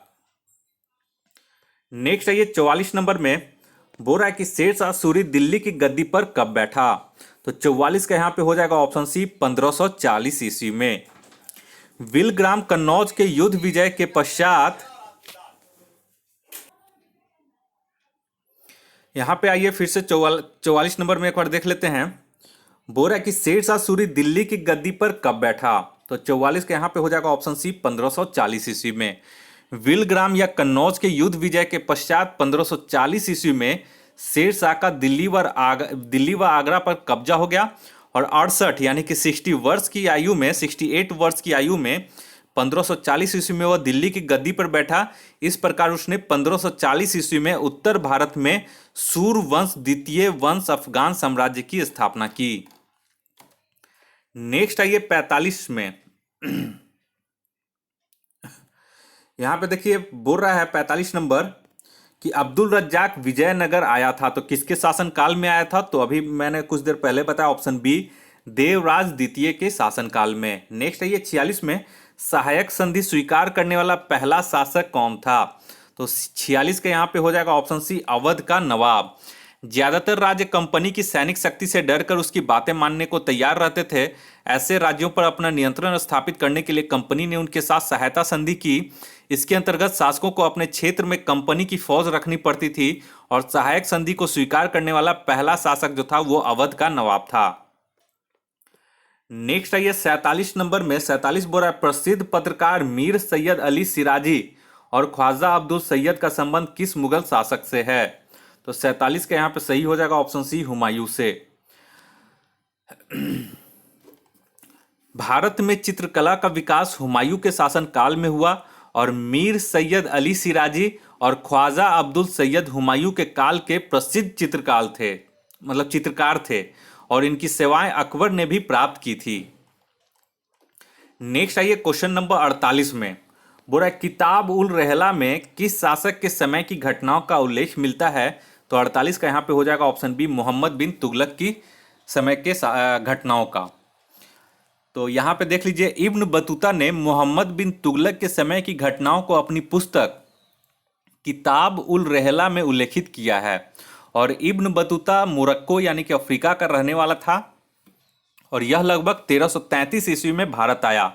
नेक्स्ट है ये 44 नंबर में। बोल रहा है कि शेर शाह सूरी दिल्ली की गद्दी पर कब बैठा? तो 44 का यहां पे हो जाएगा ऑप्शन सी, 1540 ईस्वी में। विलग्राम कन्नौज के युद्ध विजय के पश्चात, यहां पे आइए फिर से 44 नंबर में एक बार देख लेते हैं। बोल रहा है कि शेर शाह सूरी दिल्ली की गद्दी पर कब बैठा? तो 44 का यहां पे हो जाएगा ऑप्शन सी, 1540 ईस्वी में। विलग्राम या कन्नौज के युद्ध विजय के पश्चात 1540 ईस्वी में शेर शाह का दिल्ली व आगरा पर कब्जा हो गया और 68 यानी कि 68 वर्ष की आयु में 1540 ईस्वी में वह दिल्ली की गद्दी पर बैठा। इस प्रकार उसने 1540 ईस्वी में उत्तर भारत में सूर वंश द्वितीय वंश अफगान साम्राज्य की स्थापना की। नेक्स्ट आइए 45 में। यहां पे देखिए बोल रहा है 45 नंबर कि अब्दुल रज्जाक विजयनगर आया था, तो किसके शासनकाल में आया था? तो अभी मैंने कुछ देर पहले बताया ऑप्शन बी, देवराज द्वितीय के शासनकाल में। नेक्स्ट है ये 46 में। सहायक संधि स्वीकार करने वाला पहला शासक कौन था? तो 46 का यहाँ पे हो जाएगा ऑप्शन सी, अवध का नवाब। ज्यादातर राज्य कंपनी की सैनिक शक्ति से डरकर उसकी बातें मानने को तैयार रहते थे। ऐसे राज्यों पर अपना नियंत्रण स्थापित करने के लिए कंपनी ने उनके साथ सहायता संधि की। इसके अंतर्गत शासकों को अपने क्षेत्र में कंपनी की फौज रखनी पड़ती थी और सहायक संधि को स्वीकार करने वाला पहला शासक जो था वो अवध का नवाब था। नेक्स्ट है ये 47 नंबर में। 47 बोल रहा है प्रसिद्ध पत्रकार मीर सैयद अली सिराजी और ख्वाजा अब्दुल सैयद का संबंध किस मुगल शासक से है? तो 47 का यहां पे सही हो जाएगा ऑप्शन सी, हुमायूं से। भारत में चित्रकला का विकास हुमायूं के शासनकाल में हुआ और मीर सैयद अली सिराजी और ख्वाजा अब्दुल सैयद हुमायूं के काल के प्रसिद्ध चित्रकार थे और इनकी सेवाएं अकबर ने भी प्राप्त की थी। नेक्स्ट आइए क्वेश्चन नंबर 48 में। बोला किताब उल रहला में किस शासक के समय की घटनाओं का उल्लेख मिलता है? तो 48 का यहाँ पे हो जाएगा ऑप्शन बी, मोहम्मद बिन तुगलक की समय के घटनाओं का। तो यहाँ पे देख लीजिए, इब्न बतूता ने मोहम्मद बिन तुगलक के समय की घटनाओं को अपनी पुस्तक किताब उल रहला में उल्लेखित किया है। और इब्न बतूता मोरक्को यानी कि अफ्रीका का रहने वाला था, और यह लगभग 1333 ईस्वी में भारत आया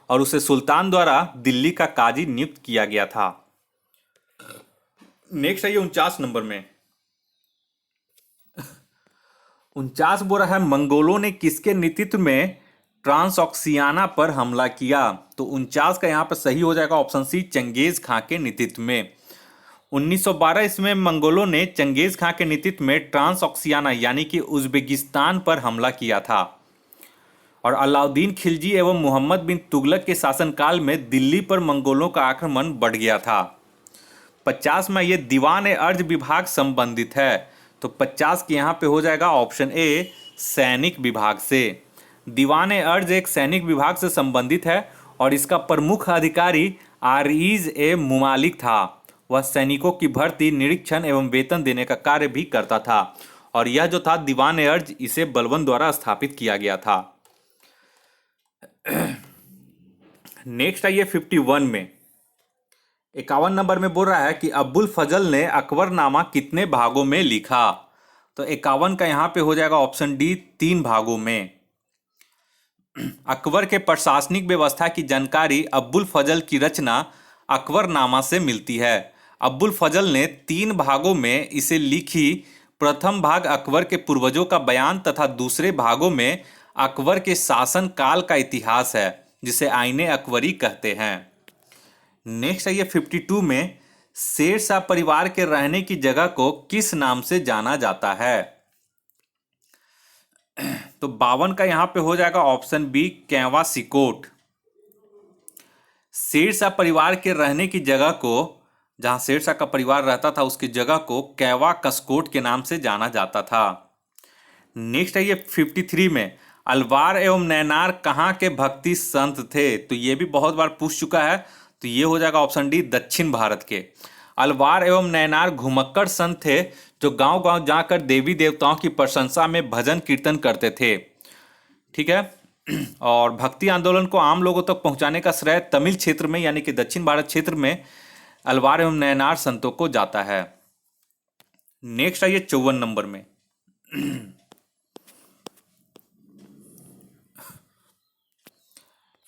और उसे सुल्तान द्वारा दिल्ली का काजी नियुक्त किया गया था। नेक्स्ट आइए 49 नंबर में। 49 बोल रहा है, मंगोलों ने किसके नेतृत्व में ट्रांसऑक्सियाना पर हमला किया? तो 49 का यहाँ पर सही हो जाएगा ऑप्शन सी, चंगेज खां के नेतृत्व में। 1912 ईस्वी में मंगोलों ने चंगेज खां के नेतृत्व में ट्रांसऑक्सियाना यानी कि उज्बेकिस्तान पर हमला किया था। और अलाउद्दीन खिलजी एवं मोहम्मद बिन तुगलक के शासनकाल में दिल्ली पर मंगोलों का आक्रमण बढ़ गया था। 50 में ये दीवान ए अर्ज विभाग संबंधित है। तो 50 के यहाँ पे हो जाएगा ऑप्शन ए, सैनिक विभाग से। दीवान ए अर्ज एक सैनिक विभाग से संबंधित है और इसका प्रमुख अधिकारी आरिज ए मुमालिक था। वह सैनिकों की भर्ती, निरीक्षण एवं वेतन देने का कार्य भी करता था। और यह जो था दीवान ए अर्ज, इसे बलबन द्वारा स्थापित किया गया था। नेक्स्ट आइए 51 में। 51 नंबर में बोल रहा है कि अब्बुल फजल ने अकबरनामा कितने भागों में लिखा? तो 51 का यहाँ पे हो जाएगा ऑप्शन डी, 3 भागों में। अकबर के प्रशासनिक व्यवस्था की जानकारी अब्बुल फजल की रचना अकबरनामा से मिलती है। अब्बुल फजल ने 3 भागों में इसे लिखी। प्रथम भाग अकबर के पूर्वजों का बयान तथा दूसरे भागों में अकबर के शासन काल का इतिहास है, जिसे आईने अकबरी कहते हैं। नेक्स्ट आइए 52 में, शेर शाह परिवार के रहने की जगह को किस नाम से जाना जाता है? तो 52 का यहाँ पे हो जाएगा option B, cava सिकोट। Sher Shah परिवार के रहने की जगह को, जहाँ शेर शाह का परिवार रहता था, उसकी जगह को कैवा कसकोट के नाम से जाना जाता था। नेक्स्ट आइए 53 में, अलवार एवं नैनार कहाँ के भक्ति संत थे? तो ये भी बहुत बार पूछ चुका है, तो ये हो जाएगा ऑप्शन डी, दक्षिण भारत के। अलवार एवं नैनार घुमक्कड़ संत थे जो गांव गांव जाकर देवी देवताओं की प्रशंसा में भजन कीर्तन करते थे। ठीक है। और भक्ति आंदोलन को आम लोगों तक पहुंचाने का श्रेय तमिल क्षेत्र में यानी कि दक्षिण भारत क्षेत्र में अलवार एवं नैनार संतों को जाता है। नेक्स्ट आइए 54 नंबर में।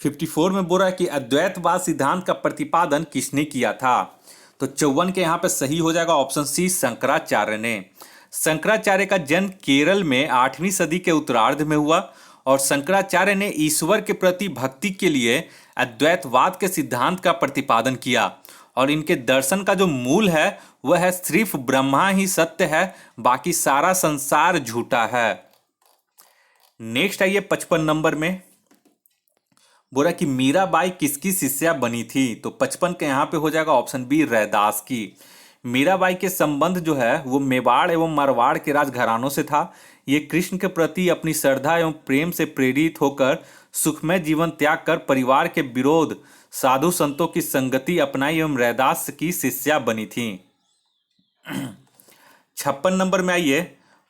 54 में बोल रहा है कि अद्वैतवाद सिद्धांत का प्रतिपादन किसने किया था? तो 54 के यहाँ पे सही हो जाएगा ऑप्शन सी, शंकराचार्य ने। शंकराचार्य का जन्म केरल में 8वीं सदी के उत्तरार्ध में हुआ और शंकराचार्य ने ईश्वर के प्रति भक्ति के लिए अद्वैतवाद के सिद्धांत का प्रतिपादन किया। और इनके दर्शन का जो मूल है वह है सिर्फ ब्रह्मा ही सत्य है, बाकी सारा संसार झूठा है। नेक्स्ट आइए 55 नंबर में। बोला कि मीराबाई किसकी शिष्या बनी थी? तो 55 के यहाँ पे हो जाएगा ऑप्शन बी, रैदास की। मीराबाई के संबंध जो है वो मेवाड़ एवं मारवाड़ के राजघरानों से था। ये कृष्ण के प्रति अपनी श्रद्धा एवं प्रेम से प्रेरित होकर सुखमय जीवन त्याग कर परिवार के विरोध साधु संतों की संगति अपनाई एवं रैदास की शिष्या बनी थी। 56 नंबर में आइए।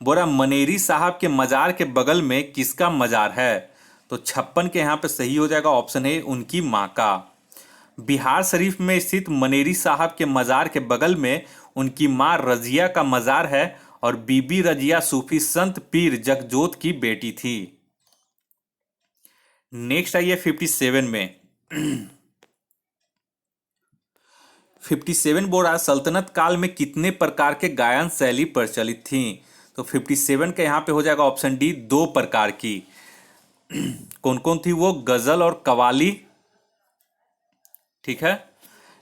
बोला मनेरी साहब के मजार के बगल में किसका मजार है? तो 56 के यहाँ पे सही हो जाएगा ऑप्शन है, उनकी माँ का। बिहार शरीफ में स्थित मनेरी साहब के मजार के बगल में उनकी माँ रजिया का मजार है और बीबी रजिया सूफी संत पीर जगजोत की बेटी थी। नेक्स्ट आइए 57 में। 57 बोल रहा है सल्तनत काल में कितने प्रकार के गायन शैली प्रचलित थी? तो 57 के यहाँ पे हो जाएगा ऑप्शन डी, 2 प्रकार की। कौन कौन थी वो? गजल और कवाली। ठीक है।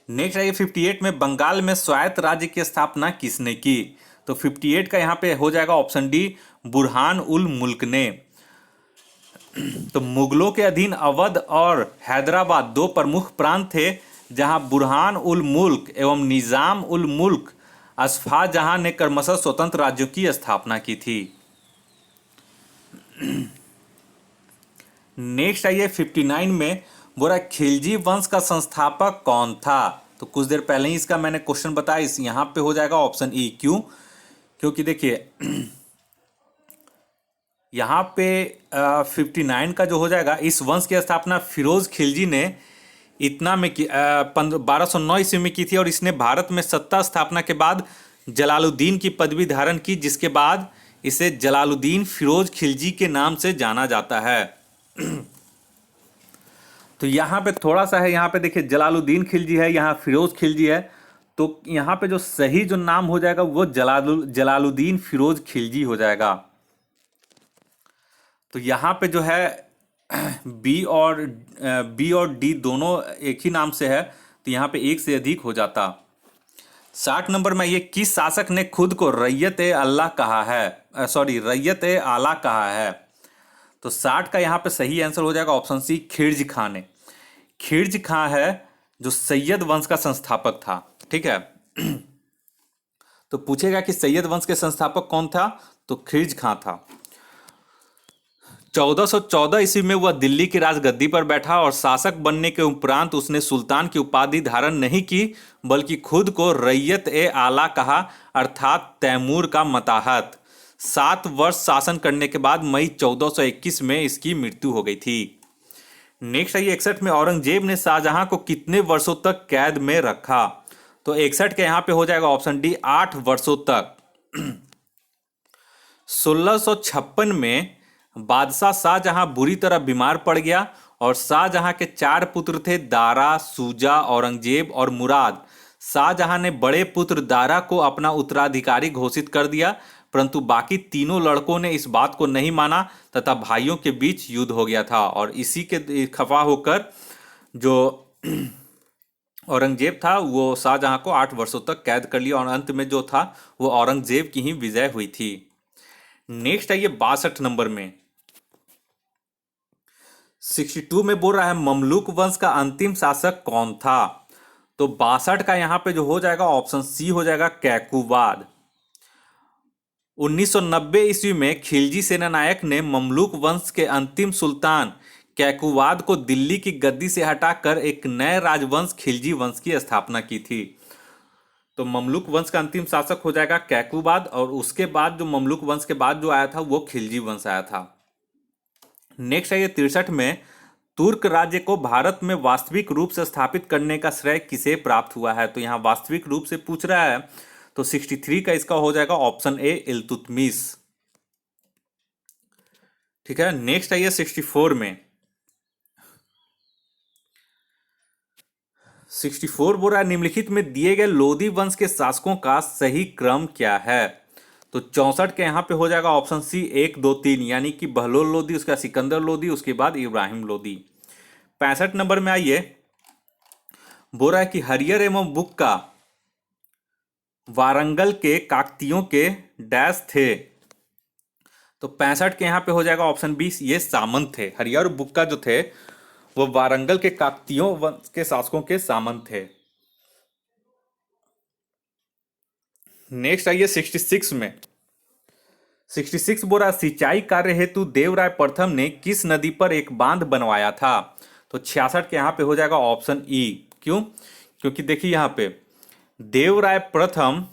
नेक्स्ट आइए 58 में, बंगाल में स्वायत्त राज्य की स्थापना किसने की? तो 58 का यहाँ पे हो जाएगा ऑप्शन डी, बुरहान उल मुल्क ने। तो मुगलों के अधीन अवध और हैदराबाद 2 प्रमुख प्रांत थे जहां बुरहान उल मुल्क एवं निजाम उल मुल्क अस्फाजहां ने क्रमशः स्वतंत्र राज्यों की स्थापना की थी। नेक्स्ट आइए 59 में। बोला खिलजी वंश का संस्थापक कौन था? तो कुछ देर पहले ही इसका मैंने क्वेश्चन बताया, इस यहाँ पे हो जाएगा ऑप्शन ई। क्यों? क्योंकि देखिए यहाँ पे 59 का जो हो जाएगा, इस वंश की स्थापना फिरोज खिलजी ने इतना में की 1209 ईस्वी में की थी, और इसने भारत में सत्ता स्थापना के बाद जलालुद्दीन की पदवी धारण की, जिसके बाद इसे जलालुद्दीन फिरोज खिलजी के नाम से जाना जाता है। तो यहाँ पे थोड़ा सा है, यहाँ पे देखिए जलालुद्दीन खिलजी है, यहाँ फिरोज खिलजी है, तो यहाँ पे जो सही जो नाम हो जाएगा वो जलालुद्दीन फिरोज खिलजी हो जाएगा। तो यहाँ पे जो है बी और डी दोनों एक ही नाम से है, तो यहाँ पे एक से अधिक हो जाता। 60 नंबर में ये किस शासक ने खुद को रैयत ए अल्लाह कहा है, सॉरी रैयत ए आला कहा है? तो 60 का यहाँ पे सही आंसर हो जाएगा ऑप्शन सी, खिलजी खान ने। खिलजी खान है जो सैयद वंश का संस्थापक था, ठीक है। तो पूछेगा कि सैयद वंश के संस्थापक कौन था, तो खिलजी खान था। 1414 ईस्वी में वह दिल्ली की राजगद्दी पर बैठा, और शासक बनने के उपरांत उसने सुल्तान की उपाधि धारण नहीं की, बल्कि खुद को रैयत ए आला कहा, अर्थात तैमूर का मताहत। 7 वर्ष शासन करने के बाद मई 1421 में इसकी मृत्यु हो गई थी। नेक्स्ट है 61 में औरंगजेब ने शाहजहां को कितने वर्षों तक कैद में रखा? तो 61 के यहाँ पे हो जाएगा ऑप्शन डी, 8 वर्षों तक। 1656 में बादशाह शाहजहां बुरी तरह बीमार पड़ गया, और शाहजहां के 4 पुत्र थे, दारा, सूजा, औरंगजेब और मुराद। शाहजहां ने बड़े पुत्र दारा को अपना उत्तराधिकारी घोषित कर दिया, परंतु बाकी तीनों लड़कों ने इस बात को नहीं माना तथा भाइयों के बीच युद्ध हो गया था, और इसी के खफा होकर जो औरंगजेब था वो शाहजहां को 8 वर्षों तक कैद कर लिया, और अंत में जो था वो औरंगजेब की ही विजय हुई थी। नेक्स्ट है ये 62 नंबर में, 62 में बोल रहा है ममलूक वंश का अंतिम शासक कौन था? तो 62 का यहां पे जो हो जाएगा ऑप्शन सी हो जाएगा, कैकुबाद। 1990 ईस्वी में खिलजी सेनानायक ने ममलूक वंश के अंतिम सुल्तान कैकुबाद को दिल्ली की गद्दी से हटाकर एक नए राजवंश खिलजी वंश की स्थापना की थी। तो ममलूक वंश का अंतिम शासक हो जाएगा कैकुबाद, और उसके बाद जो ममलूक वंश के बाद जो आया था वो खिलजी वंश आया था। नेक्स्ट है ये 63 में, तुर्क राज्य को भारत में वास्तविक रूप से स्थापित करने का श्रेय किसे प्राप्त हुआ है? तो यहाँ वास्तविक रूप से पूछ रहा है, तो 63 का इसका हो जाएगा ऑप्शन ए, इल्तुतमिश। ठीक है। नेक्स्ट है ये 64 में, 64 बोल रहा है निम्नलिखित में दिए गए लोदी वंश के शासकों का सही क्रम क्या है? तो 64 के यहाँ पे हो जाएगा ऑप्शन सी, 1 2 3, यानी कि बहलोल लोदी, उसका सिकंदर लोदी, उसके बाद इब्राहिम लोदी। 65 नंबर में आइए, बोल रहा है कि हरियर एवं बुक्का वारंगल के काकतियों के डैश थे। तो 65 के यहाँ पे हो जाएगा ऑप्शन बी, ये सामंत थे। हरियर बुक्का जो थे वो वारंगल के काकतियों वंश के शासकों के सामंत थे। नेक्स्ट आइए 66 में, 66 बोरा सिंचाई कार्य हेतु देवराय प्रथम ने किस नदी पर एक बांध बनवाया था? तो 66 के यहाँ पे हो जाएगा ऑप्शन ई। क्यों? क्योंकि देखिए यहाँ पे देवराय प्रथम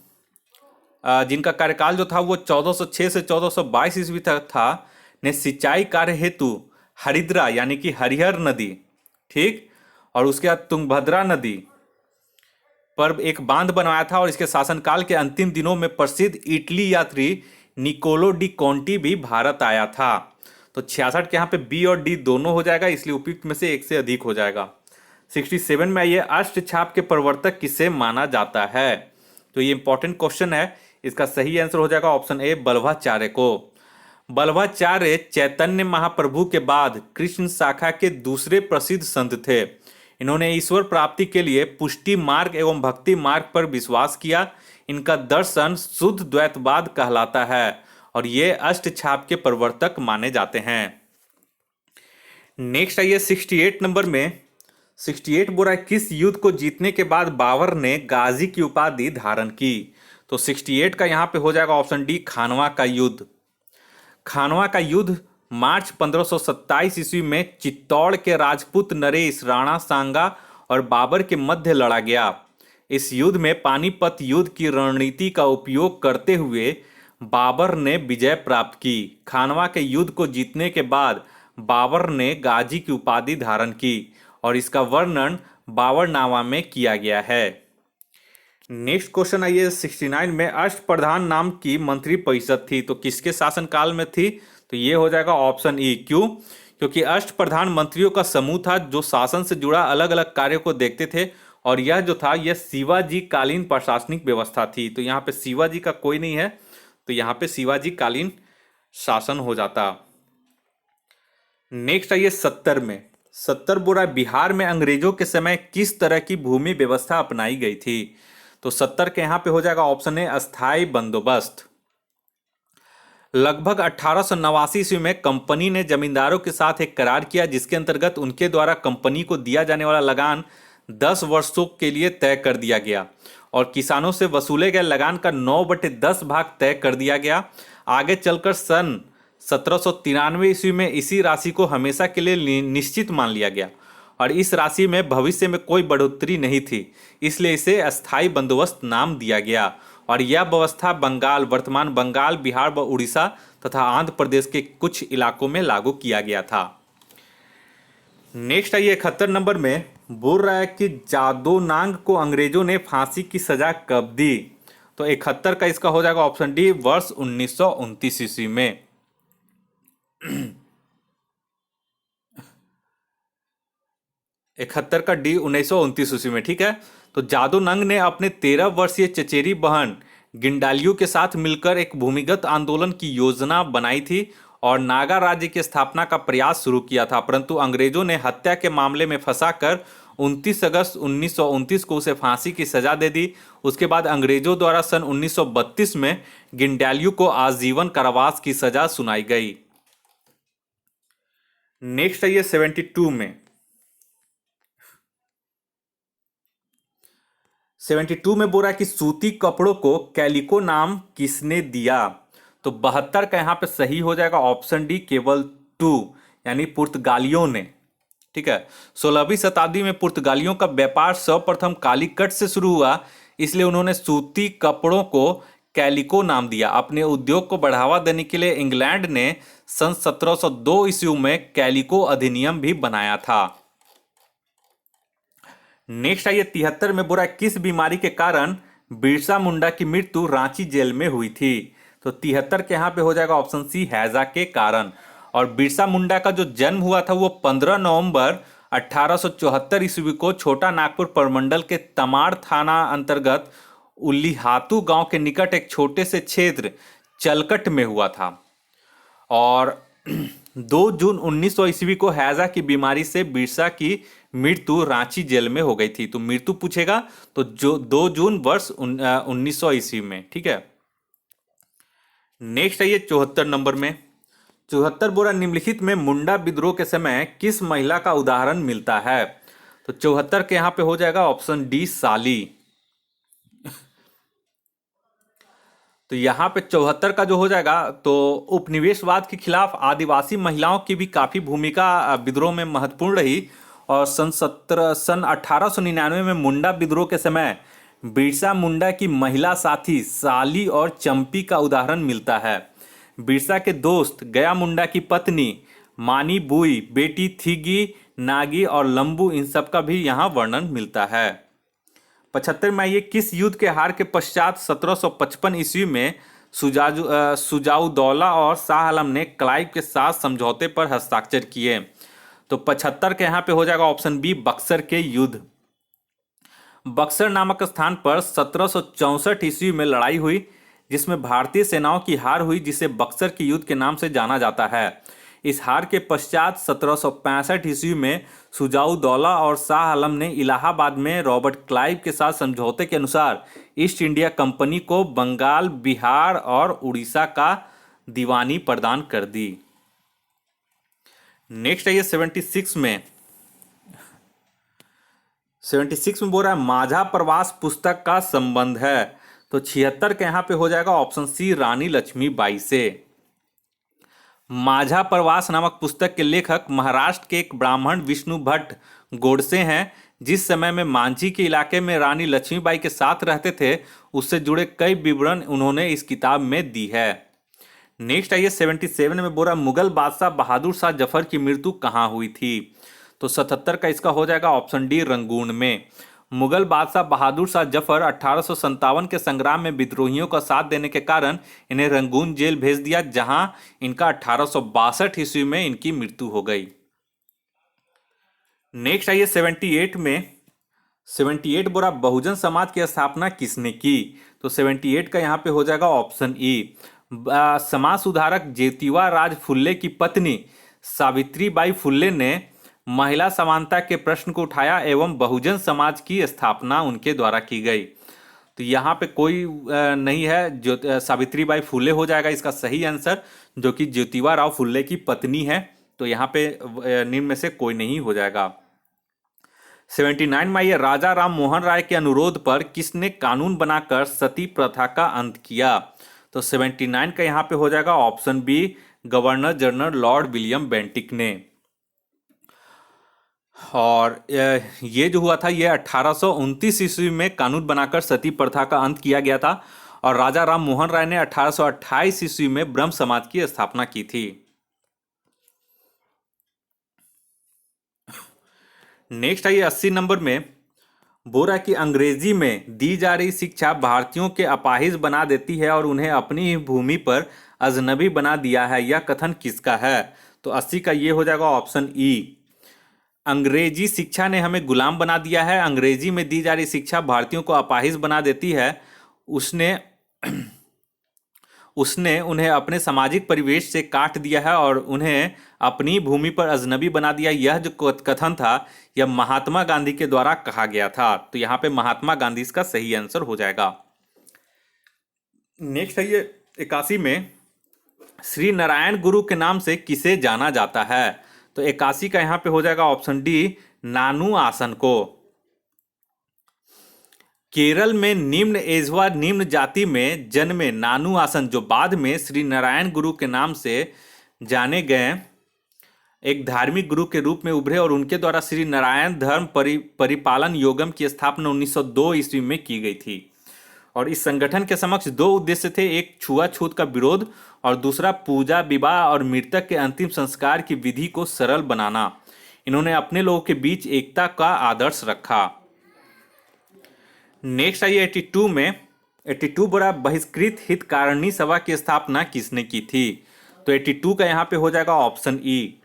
जिनका कार्यकाल जो था वो 1406 से 1422 ईस्वी तक था, ने सिंचाई कार्य हेतु हरिद्रा यानी कि हरिहर नदी, ठीक, और उसके बाद तुंगभद्रा नदी पर एक बांध बनवाया था, और इसके शासनकाल के अंतिम दिनों में प्रसिद्ध इटली यात्री निकोलो डी कॉन्टी भी भारत आया था। तो 66 के यहाँ पे बी और डी दोनों हो जाएगा, इसलिए उपयुक्त में से एक से अधिक हो जाएगा। 67 में ये अष्टछाप के प्रवर्तक किसे माना जाता है? तो ये इंपॉर्टेंट क्वेश्चन है, इसका सही आंसर हो जाएगा ऑप्शन ए, बल्लभाचार्य को। बल्लभाचार्य चैतन्य महाप्रभु के बाद कृष्ण शाखा के दूसरे प्रसिद्ध संत थे। इन्होंने ईश्वर प्राप्ति के लिए पुष्टि मार्ग एवं भक्ति मार्ग पर विश्वास किया। इनका दर्शन शुद्ध द्वैतवाद कहलाता है, और ये अष्टछाप के प्रवर्तक माने जाते हैं। नेक्स्ट आइए 68 नंबर में, 68 बोला किस युद्ध को जीतने के बाद बाबर ने गाजी की उपाधि धारण की? तो 68 का यहाँ पे हो जाएगा ऑप्शन डी, खानवा का युद्ध। खानवा का युद्ध मार्च 1527 ईस्वी में चित्तौड़ के राजपूत नरेश, राणा सांगा और बाबर के मध्य लड़ा गया। इस युद्ध में पानीपत युद्ध की रणनीति का उपयोग करते हुए बाबर ने विजय प्राप्त की। खानवा के युद्ध को जीतने के बाद बाबर ने गाजी की उपाधि धारण की और इसका वर्णन बाबरनामा में किया गया है। नेक्स्ट क्वेश्चन आइए 69 में, अष्टप्रधान नाम की मंत्री परिषद थी तो किसके शासनकाल में थी? तो ये हो जाएगा ऑप्शन ई। क्यों? क्योंकि अष्टप्रधान मंत्रियों का समूह था जो शासन से जुड़ा अलग अलग कार्यों को देखते थे और यह जो था यह शिवाजी कालीन प्रशासनिक व्यवस्था थी। तो यहाँ पे शिवाजी का कोई नहीं है, तो यहाँ पे शिवाजी कालीन शासन हो जाता। नेक्स्ट आइए 70 में, 70 बोरा बिहार में अंग्रेजों के समय किस तरह की भूमि व्यवस्था अपनाई गई थी? तो 70 के यहाँ पे हो जाएगा ऑप्शन ए अस्थाई बंदोबस्त। लगभग 1889 ईस्वी में कंपनी ने जमींदारों के साथ एक करार किया जिसके अंतर्गत उनके द्वारा कंपनी को दिया जाने वाला लगान 10 वर्षों के लिए तय कर दिया गया और किसानों से वसूले गए लगान का 9/10 भाग तय कर दिया गया। आगे चलकर सन 1793 ईस्वी में इसी राशि को हमेशा के लिए निश्चित मान लिया गया और इस राशि में भविष्य में कोई बढ़ोतरी नहीं थी, इसलिए इसे अस्थाई बंदोबस्त नाम दिया गया और यह व्यवस्था बंगाल, वर्तमान बंगाल, बिहार व उड़ीसा तथा आंध्र प्रदेश के कुछ इलाकों में लागू किया गया था। नेक्स्ट आइए 71 नंबर में, बोल रहा है कि जादो नांग को अंग्रेजों ने फांसी की सजा कब दी? तो 71 का इसका हो जाएगा ऑप्शन डी, वर्ष 1929 ईस्वी में। 71 का डी 1929 ईस्वी में, ठीक है। तो जादू नंग ने अपने 13 वर्षीय चचेरी बहन गिंडालियो के साथ मिलकर एक भूमिगत आंदोलन की योजना बनाई थी और नागा राज्य की स्थापना का प्रयास शुरू किया था, परंतु अंग्रेजों ने हत्या के मामले में फंसाकर 29 अगस्त 1929 को उसे फांसी की सजा दे दी। उसके बाद अंग्रेजों द्वारा सन 1932 में गिंडालियो को आजीवन कारावास की सजा सुनाई गई। नेक्स्ट आइए 72 में, 72 में बोला कि सूती कपड़ों को कैलिको नाम किसने दिया? तो 72 का यहाँ पे सही हो जाएगा ऑप्शन डी, केवल 2 यानी पुर्तगालियों ने, ठीक है। 16वीं शताब्दी में पुर्तगालियों का व्यापार सर्वप्रथम कालीकट से शुरू हुआ, इसलिए उन्होंने सूती कपड़ों को कैलिको नाम दिया। अपने उद्योग को बढ़ावा देने के लिए इंग्लैंड ने सन 1702 ईस्वी में कैलिको अधिनियम भी बनाया था। नेक्स्ट आइए 73 में, बोला किस बीमारी के कारण बिरसा मुंडा की मृत्यु रांची जेल में हुई थी? तो 73 के यहाँ पे हो जाएगा ऑप्शन सी, हैजा के कारण। और बिरसा मुंडा का जो जन्म हुआ था वो 15 नवंबर 1874 ईस्वी को छोटा नागपुर प्रमंडल के तमाड़ थाना अंतर्गत उल्लीहातू गांव के निकट एक छोटे से क्षेत्र चलकट में हुआ था और 2 जून 1900 ईस्वी को हैजा की बीमारी से बिरसा की मृत्यु रांची जेल में हो गई थी। तो मृत्यु पूछेगा तो जो 2 जून वर्ष 1900 ईस्वी में, ठीक है। नेक्स्ट आइए 74 नंबर में, 74 बोरा निम्नलिखित में मुंडा विद्रोह के समय किस महिला का उदाहरण मिलता है? तो 74 के यहां पे हो जाएगा ऑप्शन डी, साली। तो यहाँ पे 74 का जो हो जाएगा तो उपनिवेशवाद के खिलाफ आदिवासी महिलाओं की भी काफी भूमिका विद्रोह में महत्वपूर्ण रही और सन 1899 में मुंडा विद्रोह के समय बिरसा मुंडा की महिला साथी साली और चंपी का उदाहरण मिलता है। बिरसा के दोस्त गया मुंडा की पत्नी मानी बुई, बेटी थीगी, नागी और लंबू, इन सब का भी यहाँ वर्णन मिलता है। 75 में ये किस युद्ध के हार के पश्चात 1755 ईस्वी में सुजाउदौला और शाह आलम ने क्लाइव के साथ समझौते पर हस्ताक्षर किए? तो 75 के यहाँ पे हो जाएगा ऑप्शन बी, बक्सर के युद्ध। बक्सर नामक स्थान पर 1764 ईस्वी में लड़ाई हुई जिसमें भारतीय सेनाओं की हार हुई, जिसे बक्सर के युद्ध के नाम से जाना जाता है। इस हार के पश्चात 1765 ईस्वी में सुजाउदौला और शाह आलम ने इलाहाबाद में रॉबर्ट क्लाइव के साथ समझौते के अनुसार ईस्ट इंडिया कंपनी को बंगाल, बिहार और उड़ीसा का दीवानी प्रदान कर दी। नेक्स्ट आइए 76 में, 76 में बोल रहा है माझा प्रवास पुस्तक का संबंध है। तो 76 के यहाँ पे हो जाएगा ऑप्शन सी, रानी लक्ष्मीबाई से। माझा प्रवास नामक पुस्तक के लेखक महाराष्ट्र के एक ब्राह्मण विष्णु भट्ट गोडसे हैं। जिस समय में मांझी के इलाके में रानी लक्ष्मीबाई के साथ रहते थे, उससे जुड़े कई विवरण उन्होंने इस किताब में दी है। नेक्स्ट आइए 77 में बोला मुगल बादशाह बहादुर शाह जफर की मृत्यु कहाँ हुई थी। तो 77 का इसका हो जाएगा ऑप्शन डी, रंगून में। मुगल बादशाह बहादुर शाह जफर 1857 के संग्राम में विद्रोहियों का साथ देने के कारण इन्हें रंगून जेल भेज दिया, जहां इनका 1862 ईस्वी में इनकी मृत्यु हो गई। नेक्स्ट आइए 78 में। 78 बोला बहुजन समाज की स्थापना किसने की। तो 78 का यहाँ पे हो जाएगा ऑप्शन ई, समाज सुधारक ज्योतिबा राज फुल्ले की पत्नी सावित्रीबाई फुल्ले ने महिला समानता के प्रश्न को उठाया एवं बहुजन समाज की स्थापना उनके द्वारा की गई। तो यहाँ पे कोई नहीं है, जो सावित्रीबाई फुले हो जाएगा इसका सही आंसर, जो कि ज्योतिबा राव फुल्ले की पत्नी है। तो यहाँ पे निम्न में से कोई नहीं हो जाएगा। 79 में ये राजा राम मोहन राय के अनुरोध पर किसने कानून बनाकर सती प्रथा का अंत किया। तो 79 का यहाँ पे हो जाएगा option B, governor general lord William Bentinck ने। और ये जो हुआ था ये 1829 ईस्वी में कानून बनाकर सती प्रथा का अंत किया गया था। और राजा राम मोहन राय ने 1828 ईस्वी में ब्रह्म समाज की स्थापना की थी। नेक्स्ट आइए 80 नंबर में। बोरा की अंग्रेजी में दी जा रही शिक्षा भारतीयों के अपाहिज बना देती है और उन्हें अपनी ही भूमि पर अजनबी बना दिया है, यह कथन किसका है। तो 80 का ये हो जाएगा ऑप्शन ई, अंग्रेजी शिक्षा ने हमें गुलाम बना दिया है। अंग्रेजी में दी जा रही शिक्षा भारतीयों को अपाहिज बना देती है। उसने उसने उन्हें अपने सामाजिक परिवेश से काट दिया है और उन्हें अपनी भूमि पर अजनबी बना दिया। यह जो कथन था यह महात्मा गांधी के द्वारा कहा गया था। तो यहाँ पे महात्मा गांधी इसका सही आंसर हो जाएगा। नेक्स्ट है ये 81 में, श्री नारायण गुरु के नाम से किसे जाना जाता है। तो 81 का यहाँ पे हो जाएगा ऑप्शन डी, नानू आसन को। केरल में निम्न एजवा निम्न जाति में जन्मे नानू आसन, जो बाद में श्री नारायण गुरु के नाम से जाने गए, एक धार्मिक गुरु के रूप में उभरे और उनके द्वारा श्री नारायण धर्म परिपालन योगम की स्थापना 1902 ईस्वी में की गई थी। और इस संगठन के समक्ष दो उद्देश्य थे, एक छुआछूत का विरोध और दूसरा पूजा, विवाह और मृतक के अंतिम संस्कार की विधि को सरल बनाना। इन्होंने अपने लोगों के बीच एकता का आदर्श रखा। नेक्स्ट आइए 82 में। 82 बड़ा बहिष्कृत हितकारिणी सभा की स्थापना किसने की थी। तो 82 का यहाँ पे हो जाएगा ऑप्शन ई।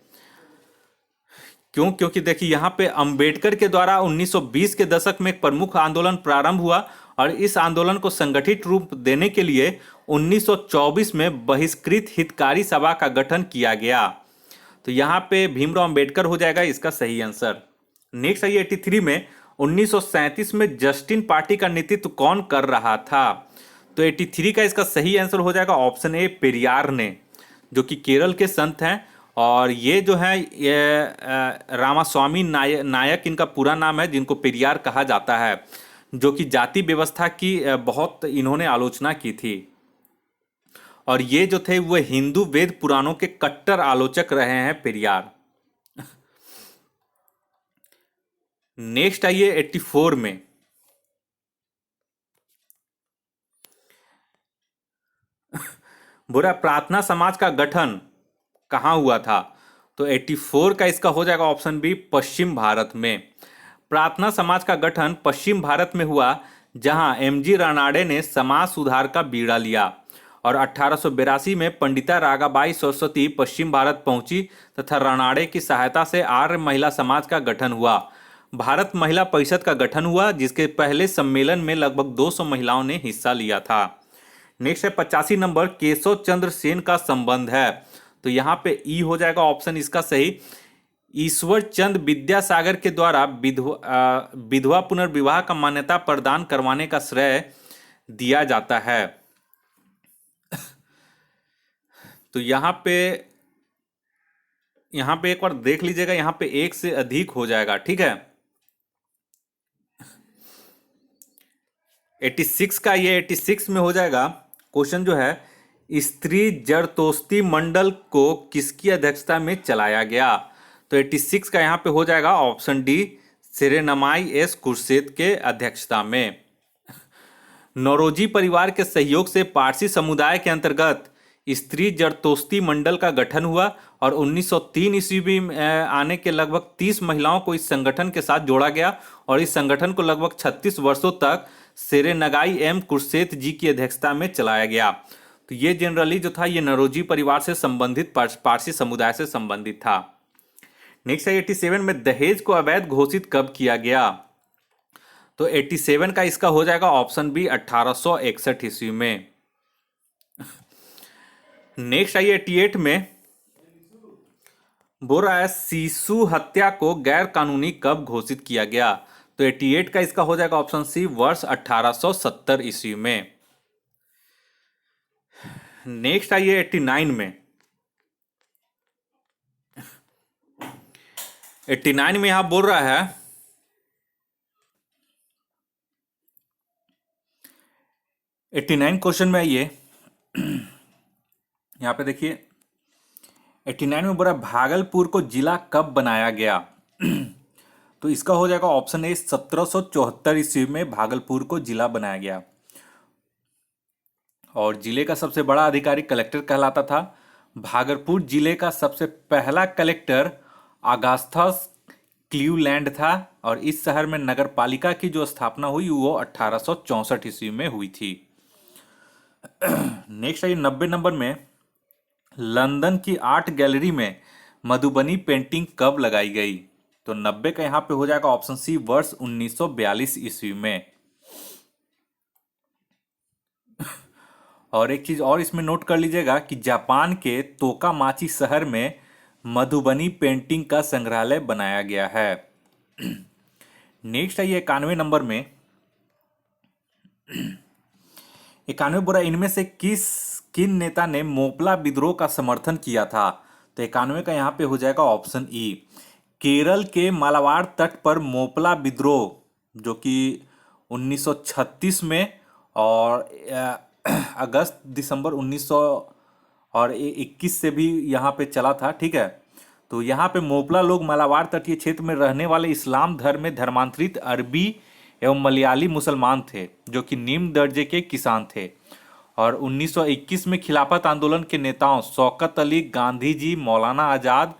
क्यों? क्योंकि देखिए यहाँ पे अंबेडकर के द्वारा 1920 के दशक में एक प्रमुख आंदोलन प्रारंभ हुआ और इस आंदोलन को संगठित रूप देने के लिए 1924 में बहिष्कृत हितकारी सभा का गठन किया गया। तो यहाँ पे भीमराव अंबेडकर हो जाएगा इसका सही आंसर। नेक्स्ट आइए 83 में। 1937 में जस्टिन पार्टी का नेतृत्व कौन कर रहा था। तो 83 का इसका सही आंसर हो जाएगा ऑप्शन ए, पेरियार ने, जो कि केरल के संत हैं। और ये जो है ये रामास्वामी नायक इनका पूरा नाम है, जिनको पेरियार कहा जाता है, जो कि जाति व्यवस्था की बहुत इन्होंने आलोचना की थी। और ये जो थे वो हिंदू वेद पुराणों के कट्टर आलोचक रहे हैं पेरियार। नेक्स्ट आइए 84 में। बुरा प्रार्थना समाज का गठन कहाँ हुआ था। तो 84 का इसका हो जाएगा ऑप्शन बी, पश्चिम भारत में। प्रार्थना समाज का गठन पश्चिम भारत में हुआ, जहां एमजी रानाडे ने समाज सुधार का बीड़ा लिया। और 1882 में पंडिता रागाबाई सरस्वती पश्चिम भारत पहुंची तथा रानाडे की सहायता से आर्य महिला समाज का गठन हुआ। भारत महिला परिषद का गठन हुआ, जिसके पहले सम्मेलन में लगभग 200 महिलाओं ने हिस्सा लिया था। नेक्स्ट है 85 नंबर, केशव चंद्र सेन का संबंध है। तो यहाँ पे ई हो जाएगा ऑप्शन इसका सही। ईश्वर चंद विद्यासागर के द्वारा विधवा पुनर्विवाह का मान्यता प्रदान करवाने का श्रेय दिया जाता है। तो यहाँ पे एक बार देख लीजिएगा, यहाँ पे एक से अधिक हो जाएगा, ठीक है। 86 का ये 86 में हो जाएगा क्वेश्चन जो है, स्त्री जरदोस्ती मंडल को किसकी अध्यक्षता में चलाया गया? तो 86 का यहाँ पे हो जाएगा ऑप्शन डी, सेरेनमाई एस खुर्शीद के अध्यक्षता में। नौरोजी परिवार के सहयोग से पारसी समुदाय के अंतर्गत स्त्री जरदोस्ती मंडल का गठन हुआ और 1903 ईस्वी में आने के लगभग 30 महिलाओं को इस संगठन के साथ जोड़ा गया और इस संगठन को लगभग 36 वर्षों तक सेरेनगाई एम खुर्शीद जी की अध्यक्षता में चलाया गया। तो ये जनरली जो था ये नौरोजी परिवार से संबंधित पारसी समुदाय से संबंधित था। नेक्स्ट है 87 में दहेज को अवैध घोषित कब किया गया? तो 87 का इसका हो जाएगा ऑप्शन बी, 1861 ईस्वी में। नेक्स्ट आइए 88 में बोल रहा है शिशु हत्या को गैर कानूनी कब घोषित किया गया? तो 88 का इसका हो जाएगा ऑप्शन सी, वर्ष 1870 ईस्वी में। नेक्स्ट आइए 89 में। 89 में यहां बोल रहा है 89 क्वेश्चन में आइए, यहाँ पे देखिए 89 में बोल रहा है भागलपुर को जिला कब बनाया गया? तो इसका हो जाएगा ऑप्शन ए, 1774 ईस्वी में भागलपुर को जिला बनाया गया और जिले का सबसे बड़ा अधिकारी कलेक्टर कहलाता था। भागलपुर जिले का सबसे पहला कलेक्टर अगस्टस क्लीवलैंड था और इस शहर में नगर पालिका की जो स्थापना हुई वो 1864 ईस्वी में हुई थी। नेक्स्ट आइए 90 नंबर में लंदन की आर्ट गैलरी में मधुबनी पेंटिंग कब लगाई गई? तो 90 का यहां पे हो जाएगा ऑप्शन सी, वर्ष 1942 ईस्वी में। और एक चीज और इसमें नोट कर लीजिएगा कि जापान के तोकामाची शहर में मधुबनी पेंटिंग का संग्रहालय बनाया गया है। नेक्स्ट आइए 91 नंबर में 91 बुरा इनमें से किन नेता ने मोपला विद्रोह का समर्थन किया था? तो 91 का यहाँ पे हो जाएगा ऑप्शन ई, केरल के मालाबार तट पर मोपला विद्रोह जो कि 1936 में और अगस्त दिसंबर 1921 से भी यहाँ पे चला था, ठीक है। तो यहाँ पे मोपला लोग मालाबार तटीय क्षेत्र में रहने वाले इस्लाम धर्म में धर्मांतरित अरबी एवं मलयाली मुसलमान थे जो कि निम्न दर्जे के किसान थे और 1921 में खिलाफत आंदोलन के नेताओं शौकत अली, गांधी जी, मौलाना आज़ाद,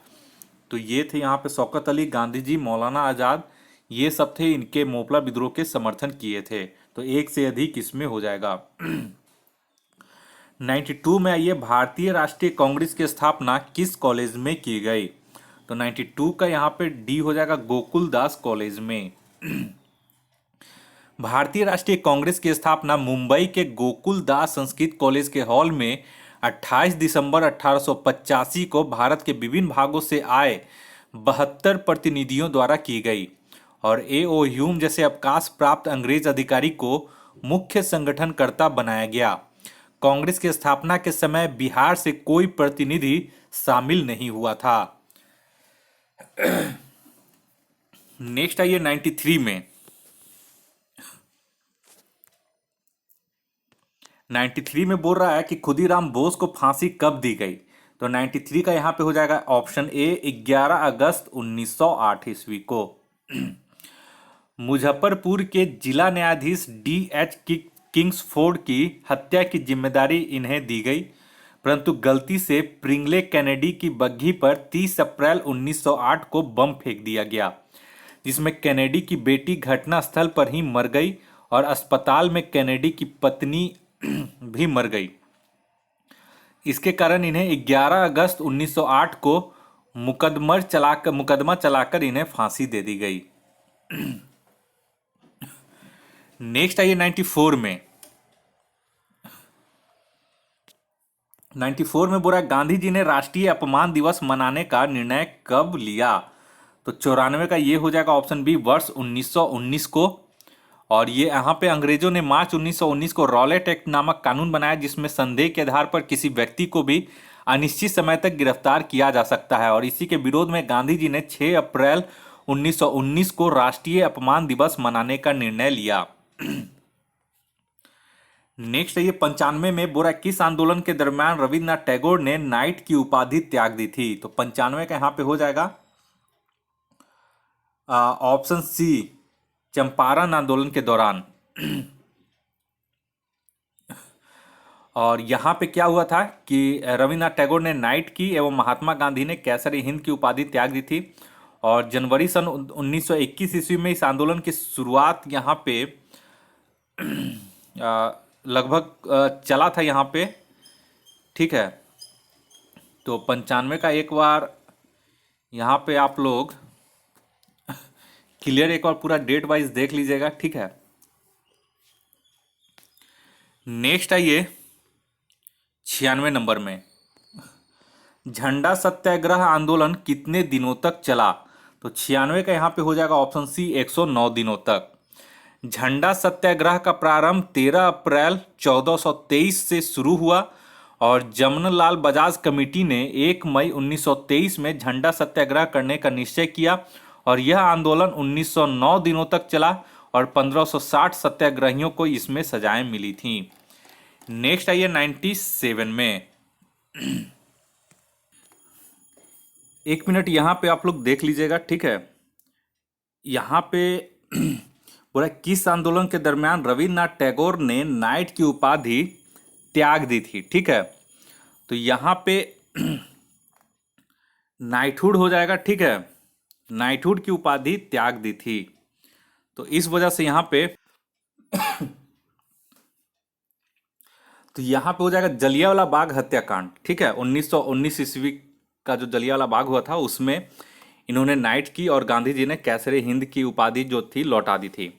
तो ये थे यहाँ पे शौकत अली, गांधी जी, मौलाना आज़ाद, ये सब थे, इनके मोपला विद्रोह के समर्थन किए थे। तो एक से अधिक इसमें हो जाएगा। 92 में आइए भारतीय राष्ट्रीय कांग्रेस की स्थापना किस कॉलेज में की गई? तो 92 का यहाँ पे डी हो जाएगा, गोकुल दास कॉलेज में। भारतीय राष्ट्रीय कांग्रेस की स्थापना मुंबई के गोकुल दास संस्कृत कॉलेज के हॉल में 28 दिसंबर 1885 को भारत के विभिन्न भागों से आए 72 प्रतिनिधियों द्वारा की गई और ए.ओ. ह्यूम जैसे अवकाश प्राप्त अंग्रेज अधिकारी को मुख्य संगठनकर्ता बनाया गया। कांग्रेस की स्थापना के समय बिहार से कोई प्रतिनिधि शामिल नहीं हुआ था। नेक्स्ट आइए 93 में 93 में बोल रहा है कि खुदीराम बोस को फांसी कब दी गई? तो 93 का यहाँ पे हो जाएगा ऑप्शन ए, 11 अगस्त 1908 ईस्वी को। मुजफ्फरपुर के जिला न्यायाधीश D.H. किंग्सफोर्ड की हत्या की जिम्मेदारी इन्हें दी गई, परंतु गलती से प्रिंगले कैनेडी की बग्घी पर 30 अप्रैल 1908 को बम फेंक दिया गया, जिसमें कैनेडी की बेटी घटनास्थल पर ही मर गई और अस्पताल में कैनेडी की पत्नी भी मर गई। इसके कारण इन्हें 11 अगस्त 1908 को मुकदमा चलाकर इन्हें फांसी दे दी गई। नेक्स्ट आइए 94 में 94 में बोला गांधी जी ने राष्ट्रीय अपमान दिवस मनाने का निर्णय कब लिया? तो 94 का ये हो जाएगा ऑप्शन बी, वर्ष 1919 को। और ये यहाँ पे अंग्रेजों ने मार्च 1919 को रॉलेट एक्ट नामक कानून बनाया, जिसमें संदेह के आधार पर किसी व्यक्ति को भी अनिश्चित समय तक गिरफ्तार किया जा सकता है। और इसी के विरोध में गांधी जी ने 6 अप्रैल 1919 को राष्ट्रीय अपमान दिवस मनाने का निर्णय लिया। नेक्स्ट है ये 95 में बोरा किस आंदोलन के दरमियान रविन्द्रनाथ टैगोर ने नाइट की उपाधि त्याग दी थी? तो 95 का यहाँ पे हो जाएगा ऑप्शन सी, चंपारण आंदोलन के दौरान। और यहाँ पे क्या हुआ था कि रविन्द्रनाथ टैगोर ने नाइट की एवं महात्मा गांधी ने कैसर हिंद की उपाधि त्याग दी थी। और जनवरी सन 1921 ईस्वी में इस आंदोलन की शुरुआत यहाँ पे लगभग चला था यहाँ पे, ठीक है। तो 95 का एक बार यहाँ पे आप लोग क्लियर एक बार पूरा डेट वाइज देख लीजिएगा, ठीक है। नेक्स्ट आइए 96 नंबर में, झंडा सत्याग्रह आंदोलन कितने दिनों तक चला? तो 96 का यहाँ पे हो जाएगा ऑप्शन सी, 109 दिनों तक। झंडा सत्याग्रह का प्रारंभ 13 अप्रैल 1423 से शुरू हुआ और जमनालाल बजाज कमेटी ने 1 मई 1923 में झंडा सत्याग्रह करने का निश्चय किया और यह आंदोलन 1909 दिनों तक चला और 1560 सत्याग्रहियों को इसमें सजाएं मिली थी। नेक्स्ट आइए 97 में, एक मिनट यहाँ पे आप लोग देख लीजिएगा, ठीक है। यहाँ पे बोला किस आंदोलन के दरमियान रविन्द्रनाथ टैगोर ने नाइट की उपाधि त्याग दी थी, ठीक है। तो यहाँ पे नाइटहुड हो जाएगा, ठीक है। नाइटहुड की उपाधि त्याग दी थी, तो इस वजह से यहाँ पे तो यहाँ पे हो जाएगा जलियांवाला बाग हत्याकांड, ठीक है। 1919 ईस्वी का जो जलियांवाला बाग हुआ था उसमें इन्होंने नाइट की और गांधी जी ने कैसरे हिंद की उपाधि जो थी लौटा दी थी।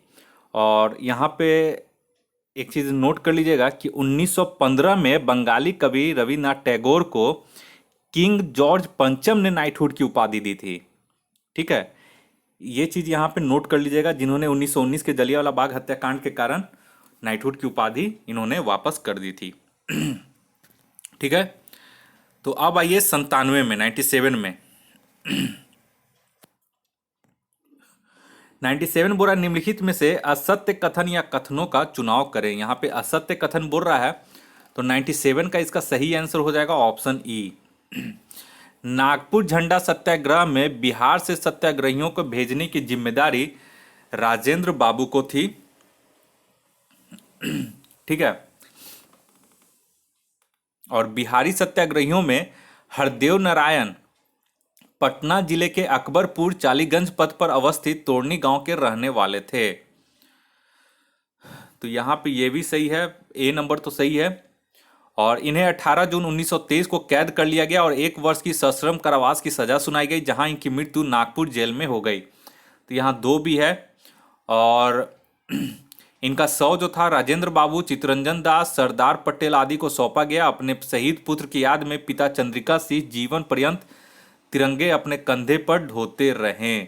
और यहाँ पे एक चीज़ नोट कर लीजिएगा कि 1915 में बंगाली कवि रविन्द्रनाथ टैगोर को किंग जॉर्ज पंचम ने नाइटहुड की उपाधि दी थी, ठीक है। ये चीज़ यहाँ पे नोट कर लीजिएगा, जिन्होंने 1919 के जलियांवाला बाग हत्याकांड के कारण नाइटहुड की उपाधि इन्होंने वापस कर दी थी, ठीक है। तो अब आइए 97 में, 97 में 97 बोल रहा है निम्नलिखित में से असत्य कथन या कथनों का चुनाव करें। यहाँ पे असत्य कथन बोल रहा है, तो 97 का इसका सही आंसर हो जाएगा ऑप्शन ई। नागपुर झंडा सत्याग्रह में बिहार से सत्याग्रहियों को भेजने की जिम्मेदारी राजेंद्र बाबू को थी, ठीक है। और बिहारी सत्याग्रहियों में हरदेव नारायण पटना जिले के अकबरपुर चालीगंज पथ पर अवस्थित तोरनी गांव के रहने वाले थे। तो यहाँ पे ये भी सही है, ए नंबर तो सही है। और इन्हें 18 जून 1923 को कैद कर लिया गया और 1 वर्ष की सश्रम कारावास की सजा सुनाई गई, जहां इनकी मृत्यु नागपुर जेल में हो गई। तो यहाँ 2 भी है। और इनका शव जो था राजेंद्र बाबू, चित्तरंजन दास, सरदार पटेल आदि को सौंपा गया। अपने शहीद पुत्र की याद में पिता चंद्रिका सिंह जीवन पर्यंत तिरंगे अपने कंधे पर ढोते रहे।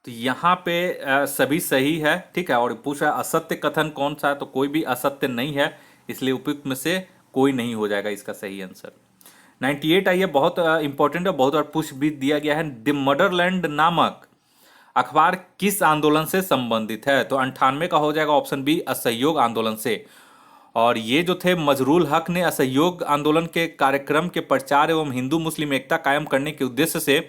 तो यहाँ पे सभी सही है, ठीक है। और पूछा असत्य कथन कौन सा है, तो कोई भी असत्य नहीं है, इसलिए उपयुक्त में से कोई नहीं हो जाएगा इसका सही आंसर। 98 आइए, बहुत इंपॉर्टेंट है, बहुत बार पूछ भी दिया गया है। द मदरलैंड नामक अखबार किस आंदोलन से संबंधित है? तो 98 का हो जाएगा ऑप्शन बी, असहयोग आंदोलन से। और ये जो थे मजरूल हक ने असहयोग आंदोलन के कार्यक्रम के प्रचार एवं हिंदू मुस्लिम एकता कायम करने के उद्देश्य से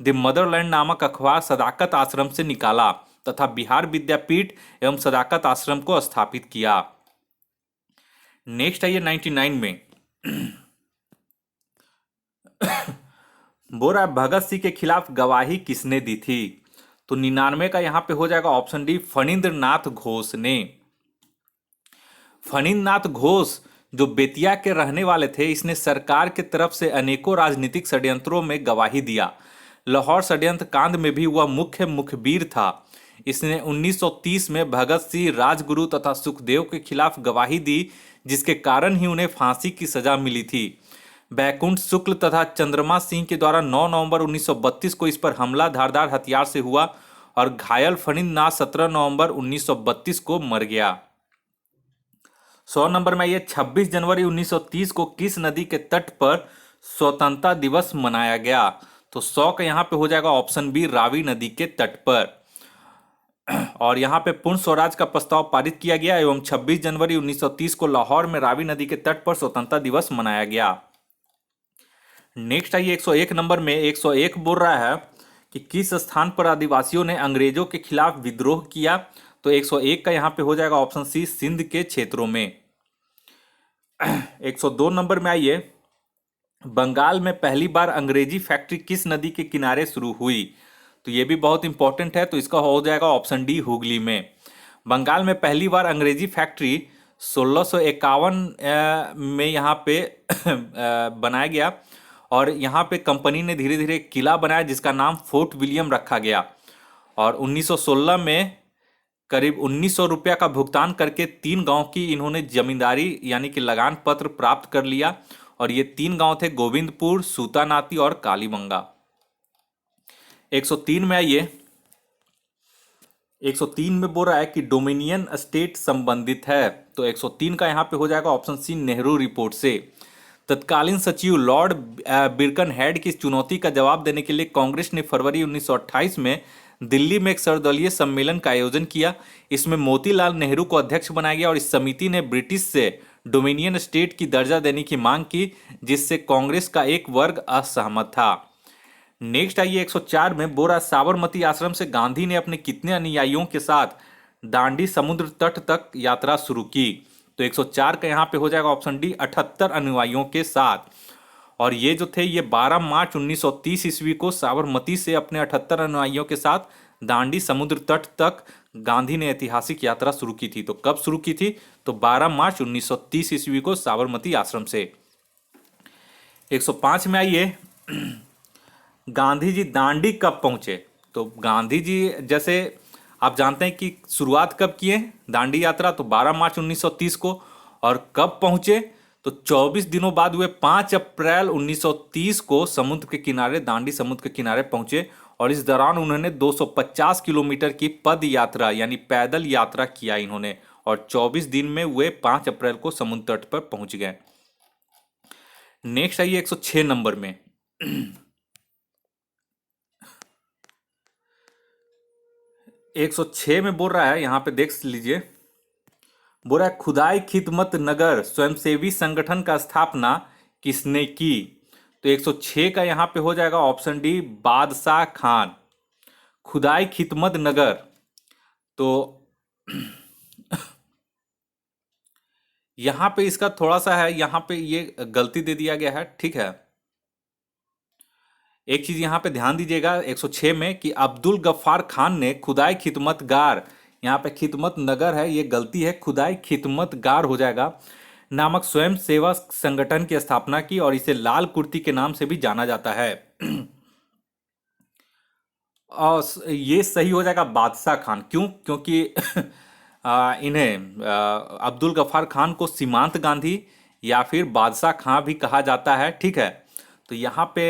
द मदरलैंड नामक अखबार सदाकत आश्रम से निकाला तथा बिहार विद्यापीठ एवं सदाकत आश्रम को स्थापित किया। नेक्स्ट आइए 99 में बोरा भगत सिंह के खिलाफ गवाही किसने दी थी? तो 99 का यहां पे हो जाएगा ऑप्शन डी, फणींद्र नाथ घोष ने। फणींद्र नाथ घोष जो बेतिया के रहने वाले थे, इसने सरकार के तरफ से अनेकों राजनीतिक षड्यंत्रों में गवाही दिया। लाहौर षड्यंत्र कांड में भी वह मुख्य मुखबिर था। इसने 1930 में भगत सिंह, राजगुरु तथा सुखदेव के खिलाफ गवाही दी, जिसके कारण ही उन्हें फांसी की सजा मिली थी। बैकुंठ शुक्ल तथा चंद्रमा सिंह के द्वारा 9 नवंबर 1932 को इस पर हमला धारदार हथियार से हुआ और घायल फणींद्र नाथ 17 नवंबर 1932 को मर गया। 100 नंबर में ये 26 जनवरी 1930 को किस नदी के तट पर स्वतंत्रता दिवस मनाया गया? तो 100 का यहाँ पे हो जाएगा ऑप्शन बी, रावी नदी के तट पर। और यहाँ पे पूर्ण स्वराज का प्रस्ताव पारित किया गया एवं 26 जनवरी 1930 को लाहौर में रावी नदी के तट पर स्वतंत्रता दिवस मनाया गया। नेक्स्ट आइए 101 नंबर में 101 बोल रहा है कि किस स्थान पर आदिवासियों ने अंग्रेजों के खिलाफ विद्रोह किया। तो 101 का यहाँ पे हो जाएगा ऑप्शन सी, सिंध के क्षेत्रों में। 102 नंबर में आइए, बंगाल में पहली बार अंग्रेजी फैक्ट्री किस नदी के किनारे शुरू हुई। तो ये भी बहुत इंपॉर्टेंट है, तो इसका हो जाएगा ऑप्शन डी, हुगली में। बंगाल में पहली बार अंग्रेजी फैक्ट्री 1651 में यहाँ पे बनाया गया और यहाँ पे कंपनी ने धीरे धीरे किला बनाया जिसका नाम फोर्ट विलियम रखा गया। और 1916 में करीब 1900 रुपया का भुगतान करके 3 गांव की इन्होंने जमींदारी यानी कि लगान पत्र प्राप्त कर लिया और ये 3 गांव थे, गोविंदपुर, सूतानाती और कालीबंगा। 103 में आइए, 103 में बोल रहा है कि डोमिनियन स्टेट संबंधित है। तो 103 का यहाँ पे हो जाएगा ऑप्शन सी, नेहरू रिपोर्ट से। तत्कालीन सचिव लॉर्ड बिरकनहेड की चुनौती का जवाब देने के लिए कांग्रेस ने फरवरी 1928 में दिल्ली में एक सर्वदलीय सम्मेलन का आयोजन किया। इसमें मोतीलाल नेहरू को अध्यक्ष बनाया गया और इस समिति ने ब्रिटिश से डोमिनियन स्टेट की दर्जा देने की मांग की, जिससे कांग्रेस का एक वर्ग असहमत था। नेक्स्ट आइए 104 में, बोरा साबरमती आश्रम से गांधी ने अपने कितने अनुयायियों के साथ दांडी समुद्र तट तक यात्रा शुरू की। तो 104 का यहाँ पे हो जाएगा ऑप्शन डी, 78 अनुयायियों के साथ। और ये जो थे ये 12 मार्च 1930 ईस्वी को साबरमती से अपने 78 अनुयायियों के साथ दांडी समुद्र तट तक गांधी ने ऐतिहासिक यात्रा शुरू की थी। तो कब शुरू की थी? तो 12 मार्च 1930 ईस्वी को साबरमती आश्रम से। 105 में आइए, गांधी जी दांडी कब पहुंचे। तो गांधी जी जैसे आप जानते हैं कि शुरुआत कब किए दांडी यात्रा, तो 12 मार्च 1930 को। और कब पहुंचे? तो 24 दिनों बाद हुए 5 अप्रैल 1930 को समुद्र के किनारे, दांडी समुद्र के किनारे पहुंचे। और इस दौरान उन्होंने 250 किलोमीटर की पद यात्रा यानी पैदल यात्रा किया इन्होंने, और 24 दिन में वे 5 अप्रैल को समुद्र तट पर पहुंच गए। नेक्स्ट आइए 106 नंबर में। 106 में बोल रहा है, यहां पे देख लीजिए, बोल रहा है खुदाई खिदमत नगर स्वयंसेवी संगठन का स्थापना किसने की। तो 106 का यहां पे हो जाएगा ऑप्शन डी, बादशाह खान। खुदाई खिदमत नगर, तो यहां पे इसका थोड़ा सा है, यहां पे ये गलती दे दिया गया है, ठीक है। एक चीज यहां पे ध्यान दीजिएगा 106 में कि अब्दुल गफ्फार खान ने खुदाई खिदमत गार, यहाँ पे खिदमत नगर है, ये गलती है, खुदाई खिदमत गार हो जाएगा, नामक स्वयं सेवा संगठन की स्थापना की और इसे लाल कुर्ती के नाम से भी जाना जाता है। और ये सही हो जाएगा बादशाह खान। क्यों? क्योंकि इन्हें अब्दुल गफ्फार खान को सीमांत गांधी या फिर बादशाह खां भी कहा जाता है, ठीक है। तो यहाँ पे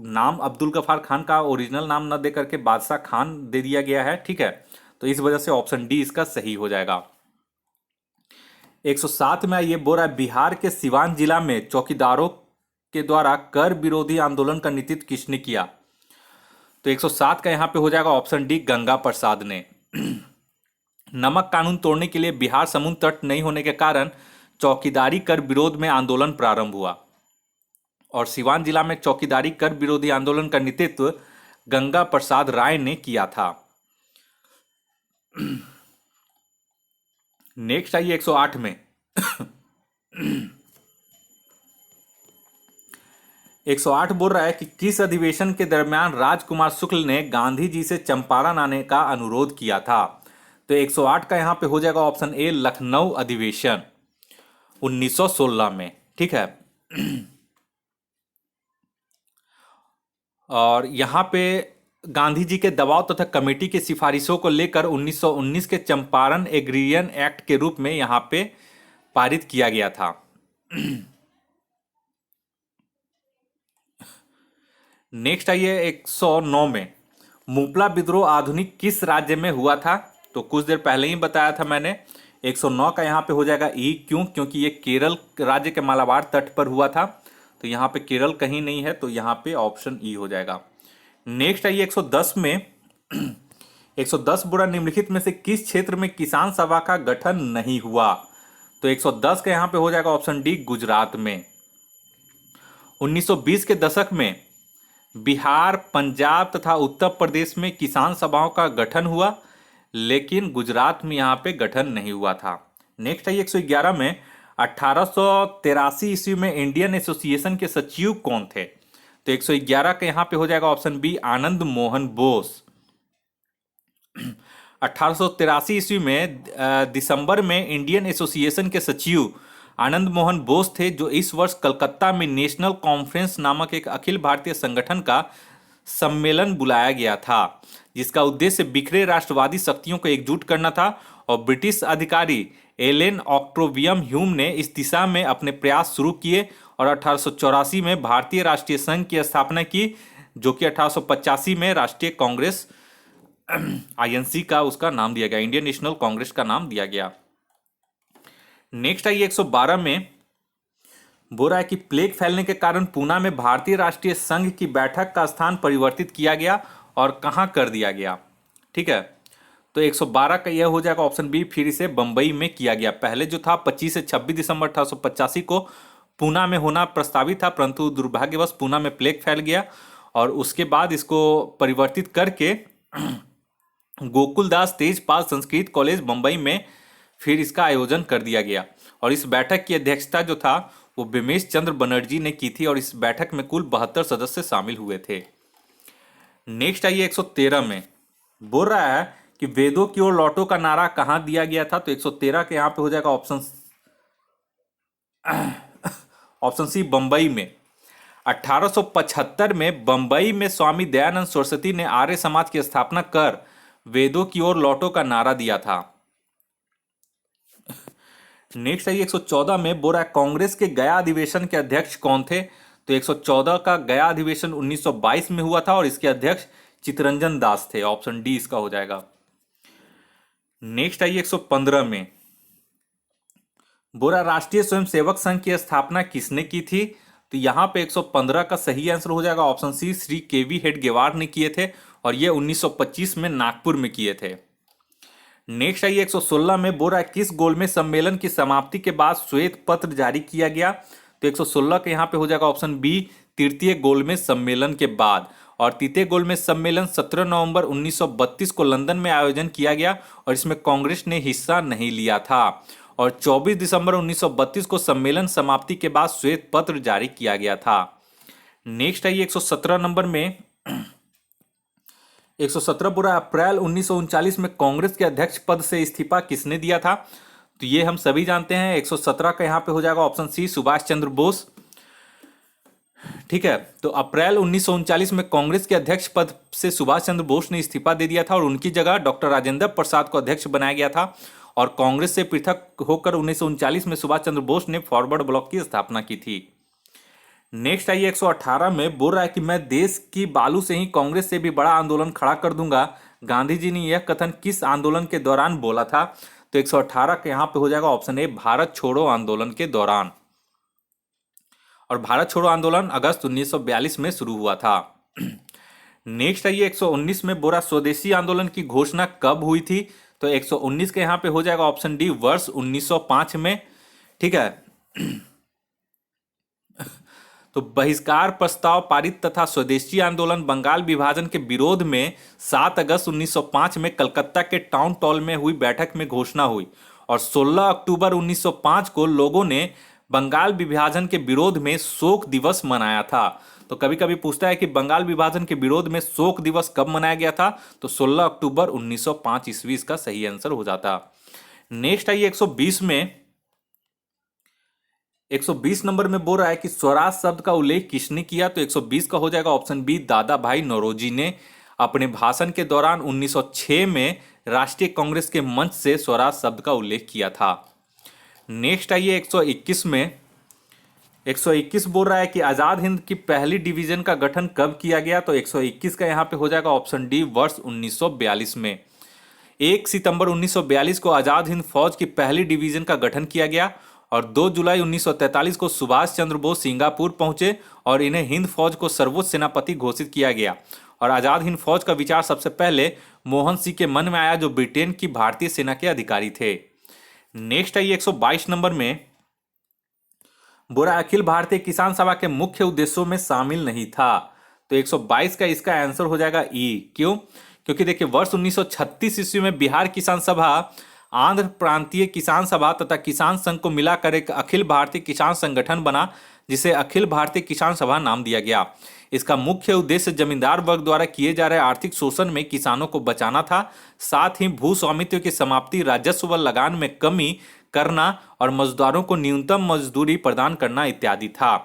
नाम अब्दुल गफ्फार खान का ओरिजिनल नाम न दे करके बादशाह खान दे दिया गया है, ठीक है। तो इस वजह से ऑप्शन डी इसका सही हो जाएगा। 107 में ये बोल रहा है बिहार के सिवान जिला में चौकीदारों के द्वारा कर विरोधी आंदोलन का नेतृत्व किसने किया। तो 107 का यहां पे हो जाएगा ऑप्शन डी, गंगा प्रसाद ने। नमक कानून तोड़ने के लिए बिहार समुद्र तट नहीं होने के कारण चौकीदारी कर विरोध में आंदोलन प्रारंभ हुआ और सिवान जिला में चौकीदारी कर विरोधी आंदोलन का नेतृत्व गंगा प्रसाद राय ने किया था। नेक्स्ट आइए 108 में। 108 बोल रहा है कि किस अधिवेशन के दरमियान राजकुमार शुक्ल ने गांधी जी से चंपारण आने का अनुरोध किया था। तो 108 का यहां पे हो जाएगा ऑप्शन ए, लखनऊ अधिवेशन 1916 में, ठीक है। और यहां पे गांधी जी के दबाव तथा कमेटी की सिफारिशों को लेकर 1919 के चंपारण एग्रीरियन एक्ट के रूप में यहां पे पारित किया गया था। नेक्स्ट आइए 109 में, मुपला विद्रोह आधुनिक किस राज्य में हुआ था। तो कुछ देर पहले ही बताया था मैंने। 109 का यहाँ पे हो जाएगा ई। क्यों? क्योंकि ये केरल राज्य के मालाबार तट पर हुआ था, तो यहाँ पे केरल कहीं नहीं है, तो यहाँ पे ऑप्शन ई हो जाएगा। नेक्स्ट आइए 110 में। 110 बोरा निम्नलिखित में से किस क्षेत्र में किसान सभा का गठन नहीं हुआ? तो 110 का यहाँ पे हो जाएगा ऑप्शन डी, गुजरात में। 1920 के दशक में बिहार, पंजाब तथा उत्तर प्रदेश में किसान सभाओं का गठन हुआ, लेकिन गुजरात में यहाँ पे गठन नहीं हुआ था। नेक्स्ट है 111 में 1883 ईस्वी में इंडियन एसोसिएशन के सचिव कौन थे? तो 111 का यहाँ पे हो जाएगा ऑप्शन बी, आनंद मोहन बोस। 1883 ईस्वी में दिसंबर में इंडियन एसोसिएशन के सचिव आनंद मोहन बोस थे, जो इस वर्ष कलकत्ता में नेशनल कॉन्फ्रेंस नामक एक अखिल भारतीय संगठन का सम्मेलन बुलाया गया था, जिसका उद्देश्य बिखरे राष्ट्रवादी शक्तियों को एकजुट करना था। और ब्रिटिश अधिकारी एलेन ऑक्ट्रोवियम ह्यूम ने इस दिशा में अपने प्रयास शुरू किए और 1884 में भारतीय राष्ट्रीय संघ की स्थापना की, जो कि 1885 में राष्ट्रीय कांग्रेस आईएनसी का उसका नाम दिया गया, इंडियन नेशनल कांग्रेस का नाम दिया गया। नेक्स्ट आइए 112 में बोल रहा है कि प्लेग फैलने के कारण पूना में भारतीय राष्ट्रीय संघ की बैठक का स्थान परिवर्तित किया गया और कहां कर दिया गया? ठीक है, तो 112 का यह हो जाएगा ऑप्शन बी, फिर इसे बंबई में किया गया। पहले जो था 25 से 26 दिसंबर 1885 को पूना में होना प्रस्तावित था, परंतु दुर्भाग्यवश पूना में प्लेग फैल गया और उसके बाद इसको परिवर्तित करके गोकुलदास तेजपाल संस्कृत कॉलेज बंबई में फिर इसका आयोजन कर दिया गया। और इस बैठक की अध्यक्षता जो था वो बिमेश चंद्र बनर्जी ने की थी और इस बैठक में कुल 72 सदस्य शामिल हुए थे। नेक्स्ट आइए 113 में बोल रहा है कि वेदों की ओर लौटो का नारा कहां दिया गया था? तो 113 के यहां पे हो जाएगा ऑप्शन सी, बंबई में। 1875 में बंबई में स्वामी दयानंद सरस्वती ने आर्य समाज की स्थापना कर वेदों की ओर लौटो का नारा दिया था। नेक्स्ट है 114 में बोल रहा है कांग्रेस के गया अधिवेशन के अध्यक्ष कौन थे? तो 114 का गया अधिवेशन 1922 में हुआ था और इसके अध्यक्ष चित्तरंजन दास थे। ऑप्शन डी इसका हो जाएगा। नेक्स्ट आइए 115 में बोल रहा राष्ट्रीय स्वयंसेवक संघ की स्थापना किसने की थी? तो यहां पे 115 का सही आंसर हो जाएगा ऑप्शन सी, श्री केवी हेडगेवार ने किए थे और ये 1925 में नागपुर में किए थे। नेक्स्ट आइए 116 में बोल रहा है किस गोलमेज सम्मेलन की समाप्ति के बाद श्वेत पत्र जारी किया गया? तो 116 के यहाँ पे हो जाएगा ऑप्शन बी, तृतीय गोलमेज सम्मेलन के बाद। और तृतीय गोलमेज सम्मेलन 17 नवंबर 1932 को लंदन में आयोजन किया गया और इसमें कांग्रेस ने हिस्सा नहीं लिया था। और 24 दिसंबर 1932 को सम्मेलन समाप्ति के बाद श्वेत पत्र जारी किया गया था। नेक्स्ट आइए 117 नंबर में 117 बुरा अप्रैल 1939 में कांग्रेस के अध्यक्ष पद से इस्तीफा किसने दिया था? तो ये हम सभी जानते हैं। 117 का यहाँ पे हो जाएगा ऑप्शन सी, सुभाष चंद्र बोस। ठीक है, तो अप्रैल 1939 में कांग्रेस के अध्यक्ष पद से सुभाष चंद्र बोस ने इस्तीफा दे दिया था और उनकी जगह डॉक्टर राजेंद्र प्रसाद को अध्यक्ष बनाया गया था। और कांग्रेस से पृथक होकर 1939 में सुभाष चंद्र बोस ने फॉरवर्ड ब्लॉक की स्थापना की थी। नेक्स्ट आइए 118 में बोल रहा है कि मैं देश की बालू से ही कांग्रेस से भी बड़ा आंदोलन खड़ा कर दूंगा। गांधी जी ने यह कथन किस आंदोलन के दौरान बोला था? तो 118 के यहां पे हो जाएगा ऑप्शन ए, भारत छोड़ो आंदोलन के दौरान। और भारत छोड़ो आंदोलन अगस्त 1942 में शुरू हुआ था। नेक्स्ट आइए 119 में बोरा स्वदेशी आंदोलन की घोषणा कब हुई थी? तो 119 के यहां पे हो जाएगा ऑप्शन डी, वर्ष 1905 में। ठीक है, तो बहिष्कार प्रस्ताव पारित तथा स्वदेशी आंदोलन बंगाल विभाजन के विरोध में 7 अगस्त 1905 में कलकत्ता के टाउन हॉल में हुई बैठक में घोषणा हुई और 16 अक्टूबर 1905 को लोगों ने बंगाल विभाजन के विरोध में शोक दिवस मनाया था। तो कभी कभी पूछता है कि बंगाल विभाजन के विरोध में शोक दिवस कब मनाया गया था? तो 16 अक्टूबर 1905 ईस्वी इसका सही आंसर हो जाता। नेक्स्ट आइए 120 में 120 नंबर में बोल रहा है कि स्वराज शब्द का उल्लेख किसने किया? तो 120 का हो जाएगा ऑप्शन बी, दादा भाई नौरोजी ने अपने भाषण के दौरान 1906 में राष्ट्रीय कांग्रेस के मंच से स्वराज शब्द का उल्लेख किया था। नेक्स्ट आइए 121 में 121 बोल रहा है कि आजाद हिंद की पहली डिवीजन का गठन कब किया गया? तो 121 का यहां पे हो जाएगा ऑप्शन डी, वर्ष 1942 में। 1 सितंबर 1942 को आजाद हिंद फौज की पहली डिवीजन का गठन किया गया और 2 जुलाई 1943 को सुभाष चंद्र बोस सिंगापुर पहुंचे और इन्हें हिंद फौज को सर्वोच्च सेनापति घोषित किया गया। और आज़ाद हिंद फौज का विचार सबसे पहले मोहन सिंह के मन में आया, जो ब्रिटेन की भारतीय सेना के अधिकारी थे। नेक्स्ट आइए 122 नंबर में, बुरा अखिल भारतीय किसान सभा के मुख्य उद्देश्यों में शामिल नहीं था। तो 122 का इसका आंसर हो जाएगा ई। क्यों? क्योंकि देखिए वर्ष 1936 ईस्वी में बिहार किसान सभा, आंध्र प्रांतीय किसान सभा तथा किसान संघ को मिलाकर एक अखिल भारतीय किसान संगठन बना, जिसे अखिल भारतीय किसान सभा नाम दिया गया। इसका मुख्य उद्देश्य जमींदार वर्ग द्वारा किए जा रहे आर्थिक शोषण में किसानों को बचाना था, साथ ही भू स्वामित्व की समाप्ति, राजस्व व लगान में कमी करना और मजदूरों को न्यूनतम मजदूरी प्रदान करना इत्यादि था।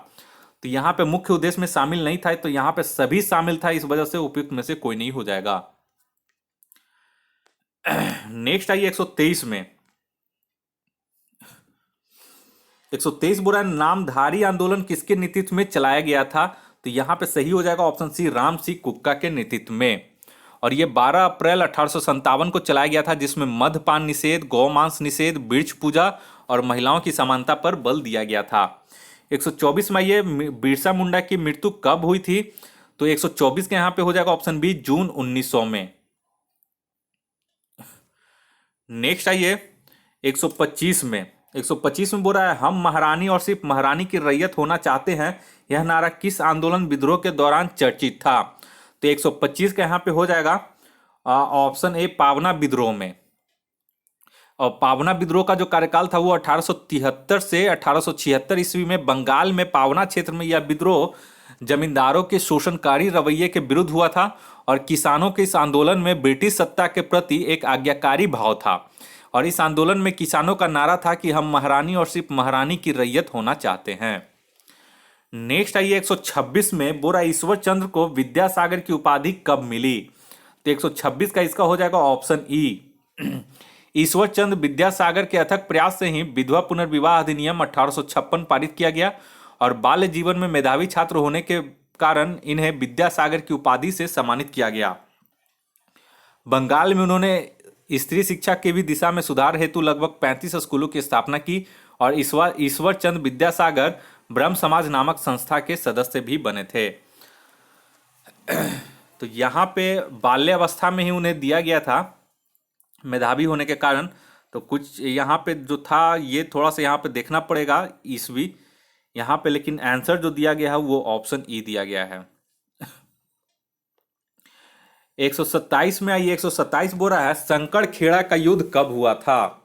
तो यहाँ पे मुख्य उद्देश्य में शामिल नहीं था, तो यहाँ पे सभी शामिल था, इस वजह से उपयुक्त में से कोई नहीं हो जाएगा। नेक्स्ट आइए 123 में, 123 बुरा नामधारी आंदोलन किसके नेतृत्व में चलाया गया था? तो यहाँ पे सही हो जाएगा ऑप्शन सी, राम सिंह कुक्का के नेतृत्व में। और ये 12 अप्रैल 1857 को चलाया गया था, जिसमें मद्यपान निषेध, गौमांस निषेध, वृक्ष पूजा और महिलाओं की समानता पर बल दिया गया था। 124 में ये बिरसा मुंडा की मृत्यु कब हुई थी? तो 124 के यहाँ पे हो जाएगा ऑप्शन बी, जून 1900 में। नेक्स्ट आइए 125 में, 125 में बोल रहा है, हम महारानी और सिर्फ महारानी की रैयत होना चाहते हैं, यह नारा किस आंदोलन विद्रोह के दौरान चर्चित था? तो 125 का यहाँ पे हो जाएगा ऑप्शन ए, पावना विद्रोह में। और पावना विद्रोह का जो कार्यकाल था वो 1873 से 1876 ईस्वी में बंगाल में पावना क्षेत्र में यह विद्रोह जमींदारों के शोषणकारी रवैये के विरुद्ध हुआ था और किसानों के इस आंदोलन में ब्रिटिश सत्ता के प्रति एक आज्ञाकारी भाव था। और इस आंदोलन में किसानों का नारा था कि हम महारानी और सिर्फ महारानी की रैयत होना चाहते हैं। नेक्स्ट आइए 126 में, बोरा ईश्वर चंद्र को विद्यासागर की उपाधि कब मिली? तो 126 का इसका हो जाएगा ऑप्शन ई। ईश्वर चंद्र विद्यासागर के अथक प्रयास से ही विधवा पुनर्विवाह अधिनियम 1856 पारित किया गया और बाल्य जीवन में मेधावी छात्र होने के कारण इन्हें विद्यासागर की उपाधि से सम्मानित किया गया। बंगाल में उन्होंने स्त्री शिक्षा की भी दिशा में सुधार हेतु लगभग 35 स्कूलों की स्थापना की और ईश्वर चंद्र विद्यासागर ब्रह्म समाज नामक संस्था के सदस्य भी बने थे। तो यहाँ पे बाल्यावस्था में ही उन्हें दिया गया था मेधावी होने के कारण। तो कुछ यहाँ पे जो था ये थोड़ा सा यहाँ पे देखना पड़ेगा ईस्वी यहाँ पे, लेकिन आंसर जो दिया गया है वो ऑप्शन ई दिया गया है। 127 में आइए, 127 बोल रहा है, संकरखेड़ा का युद्ध कब हुआ था?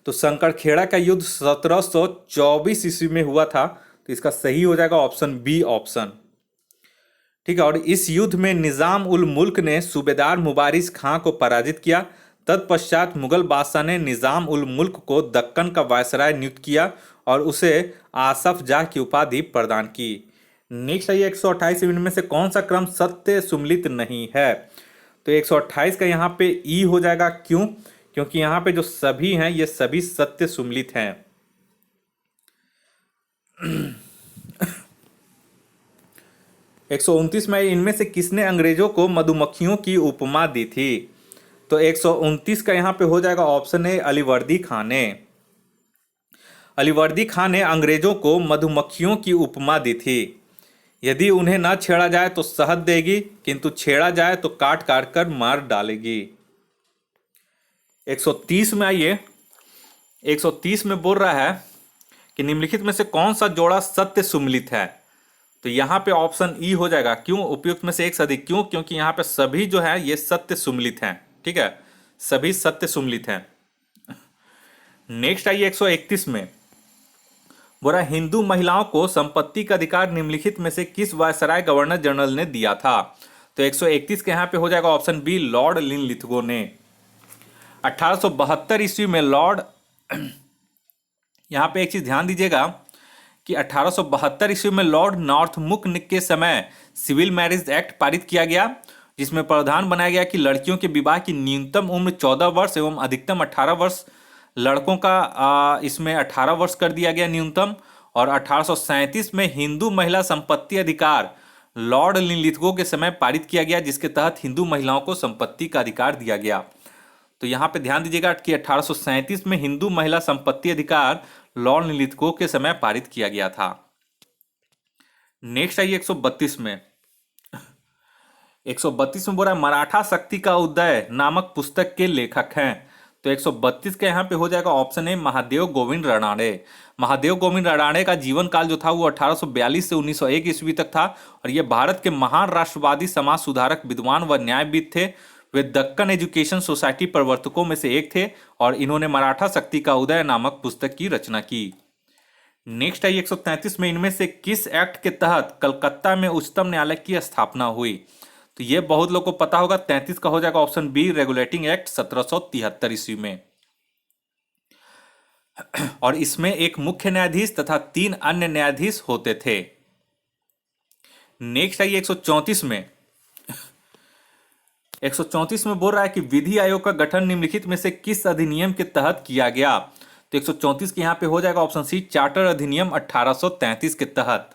तो संकरखेड़ा का युद्ध 1724 ईस्वी में हुआ था, तो इसका सही हो जाएगा ऑप्शन बी ऑप्शन। ठीक है, और इस युद्ध में निजाम उल मुल्क ने सूबेदार मुबारिज खां को पराजित किया। तत्पश्चात मुगल बादशाह ने निजाम उल मुल्क को दक्कन का वायसराय नियुक्त किया और उसे आसफ जाह की उपाधि प्रदान की। नेक्स्ट आइए 128, इनमें से कौन सा क्रम सत्य सुमलित नहीं है? तो 128 का यहाँ पे ई हो जाएगा। क्यों? क्योंकि यहाँ पे जो सभी हैं ये सभी सत्य सुमलित हैं। 129 में, इनमें से किसने अंग्रेजों को मधुमक्खियों की उपमा दी थी? तो 129 का यहाँ पे हो जाएगा ऑप्शन ए, अलीवर्दी खां ने। अलीवर्दी खां ने अंग्रेजों को मधुमक्खियों की उपमा दी थी। यदि उन्हें न छेड़ा जाए तो शहद देगी, किंतु छेड़ा जाए तो काट काट कर मार डालेगी। 130 में आइए, 130 में बोल रहा है कि निम्नलिखित में से कौन सा जोड़ा सत्य सुमलित है? तो यहाँ पे ऑप्शन ई हो जाएगा। क्यों? उपयुक्त में से एक से अधिक। क्यों? क्योंकि यहाँ पे सभी जो है ये सत्य सुमलित हैं। ठीक है, सभी सत्य सुमलित हैं। नेक्स्ट आइए 131 में, बोला हिंदू महिलाओं को संपत्ति का अधिकार निम्नलिखित में से किस वायसराय गवर्नर जनरल ने दिया था? तो 131 के यहाँ पे हो जाएगा ऑप्शन बी, लॉर्ड लिनलिथगो ने। 1872 ईस्वी में लॉर्ड, यहाँ पे एक चीज ध्यान दीजिएगा कि 1872 ईस्वी में लॉर्ड नॉर्थमुक के समय सिविल मैरिज एक्ट पारित किया गया, जिसमें प्रावधान बनाया गया कि लड़कियों के विवाह की न्यूनतम उम्र 14 वर्ष एवं अधिकतम 18 वर्ष, लड़कों का इसमें 18 वर्ष कर दिया गया न्यूनतम। और 1837 में हिंदू महिला संपत्ति अधिकार लॉर्ड लिनलिथगो के समय पारित किया गया, जिसके तहत हिंदू महिलाओं को संपत्ति का अधिकार दिया गया। तो यहाँ पे ध्यान दीजिएगा कि 1837 में हिंदू महिला संपत्ति अधिकार लॉर्ड लिनलिथगो के समय पारित किया गया था। नेक्स्ट आइए 132 में, 132 में बोल रहा है मराठा शक्ति का उदय नामक पुस्तक के लेखक हैं। तो 132 का यहाँ पे हो जाएगा ऑप्शन ए महादेव गोविंद रानड़े। महादेव गोविंद रानड़े का जीवन काल जो था वो 1842 से 1901 ईस्वी तक था और ये भारत के महान राष्ट्रवादी समाज सुधारक विद्वान व न्यायविद थे। वे दक्कन एजुकेशन सोसाइटी प्रवर्तकों में से एक थे और इन्होंने मराठा शक्ति का उदय नामक पुस्तक की रचना की। नेक्स्ट आई 133 में इनमें से किस एक्ट के तहत कलकत्ता में उच्चतम न्यायालय की स्थापना हुई? तो ये बहुत लोग को पता होगा। 33 का हो जाएगा ऑप्शन बी रेगुलेटिंग एक्ट 1773 ईस्वी में। और इसमें एक मुख्य न्यायाधीश तथा 3 अन्य न्यायाधीश होते थे। नेक्स्ट आई 134 में 134 में बोल रहा है कि विधि आयोग का गठन निम्नलिखित में से किस अधिनियम के तहत किया गया? तो 134 के यहां पे हो जाएगा ऑप्शन सी चार्टर अधिनियम 1833 के तहत।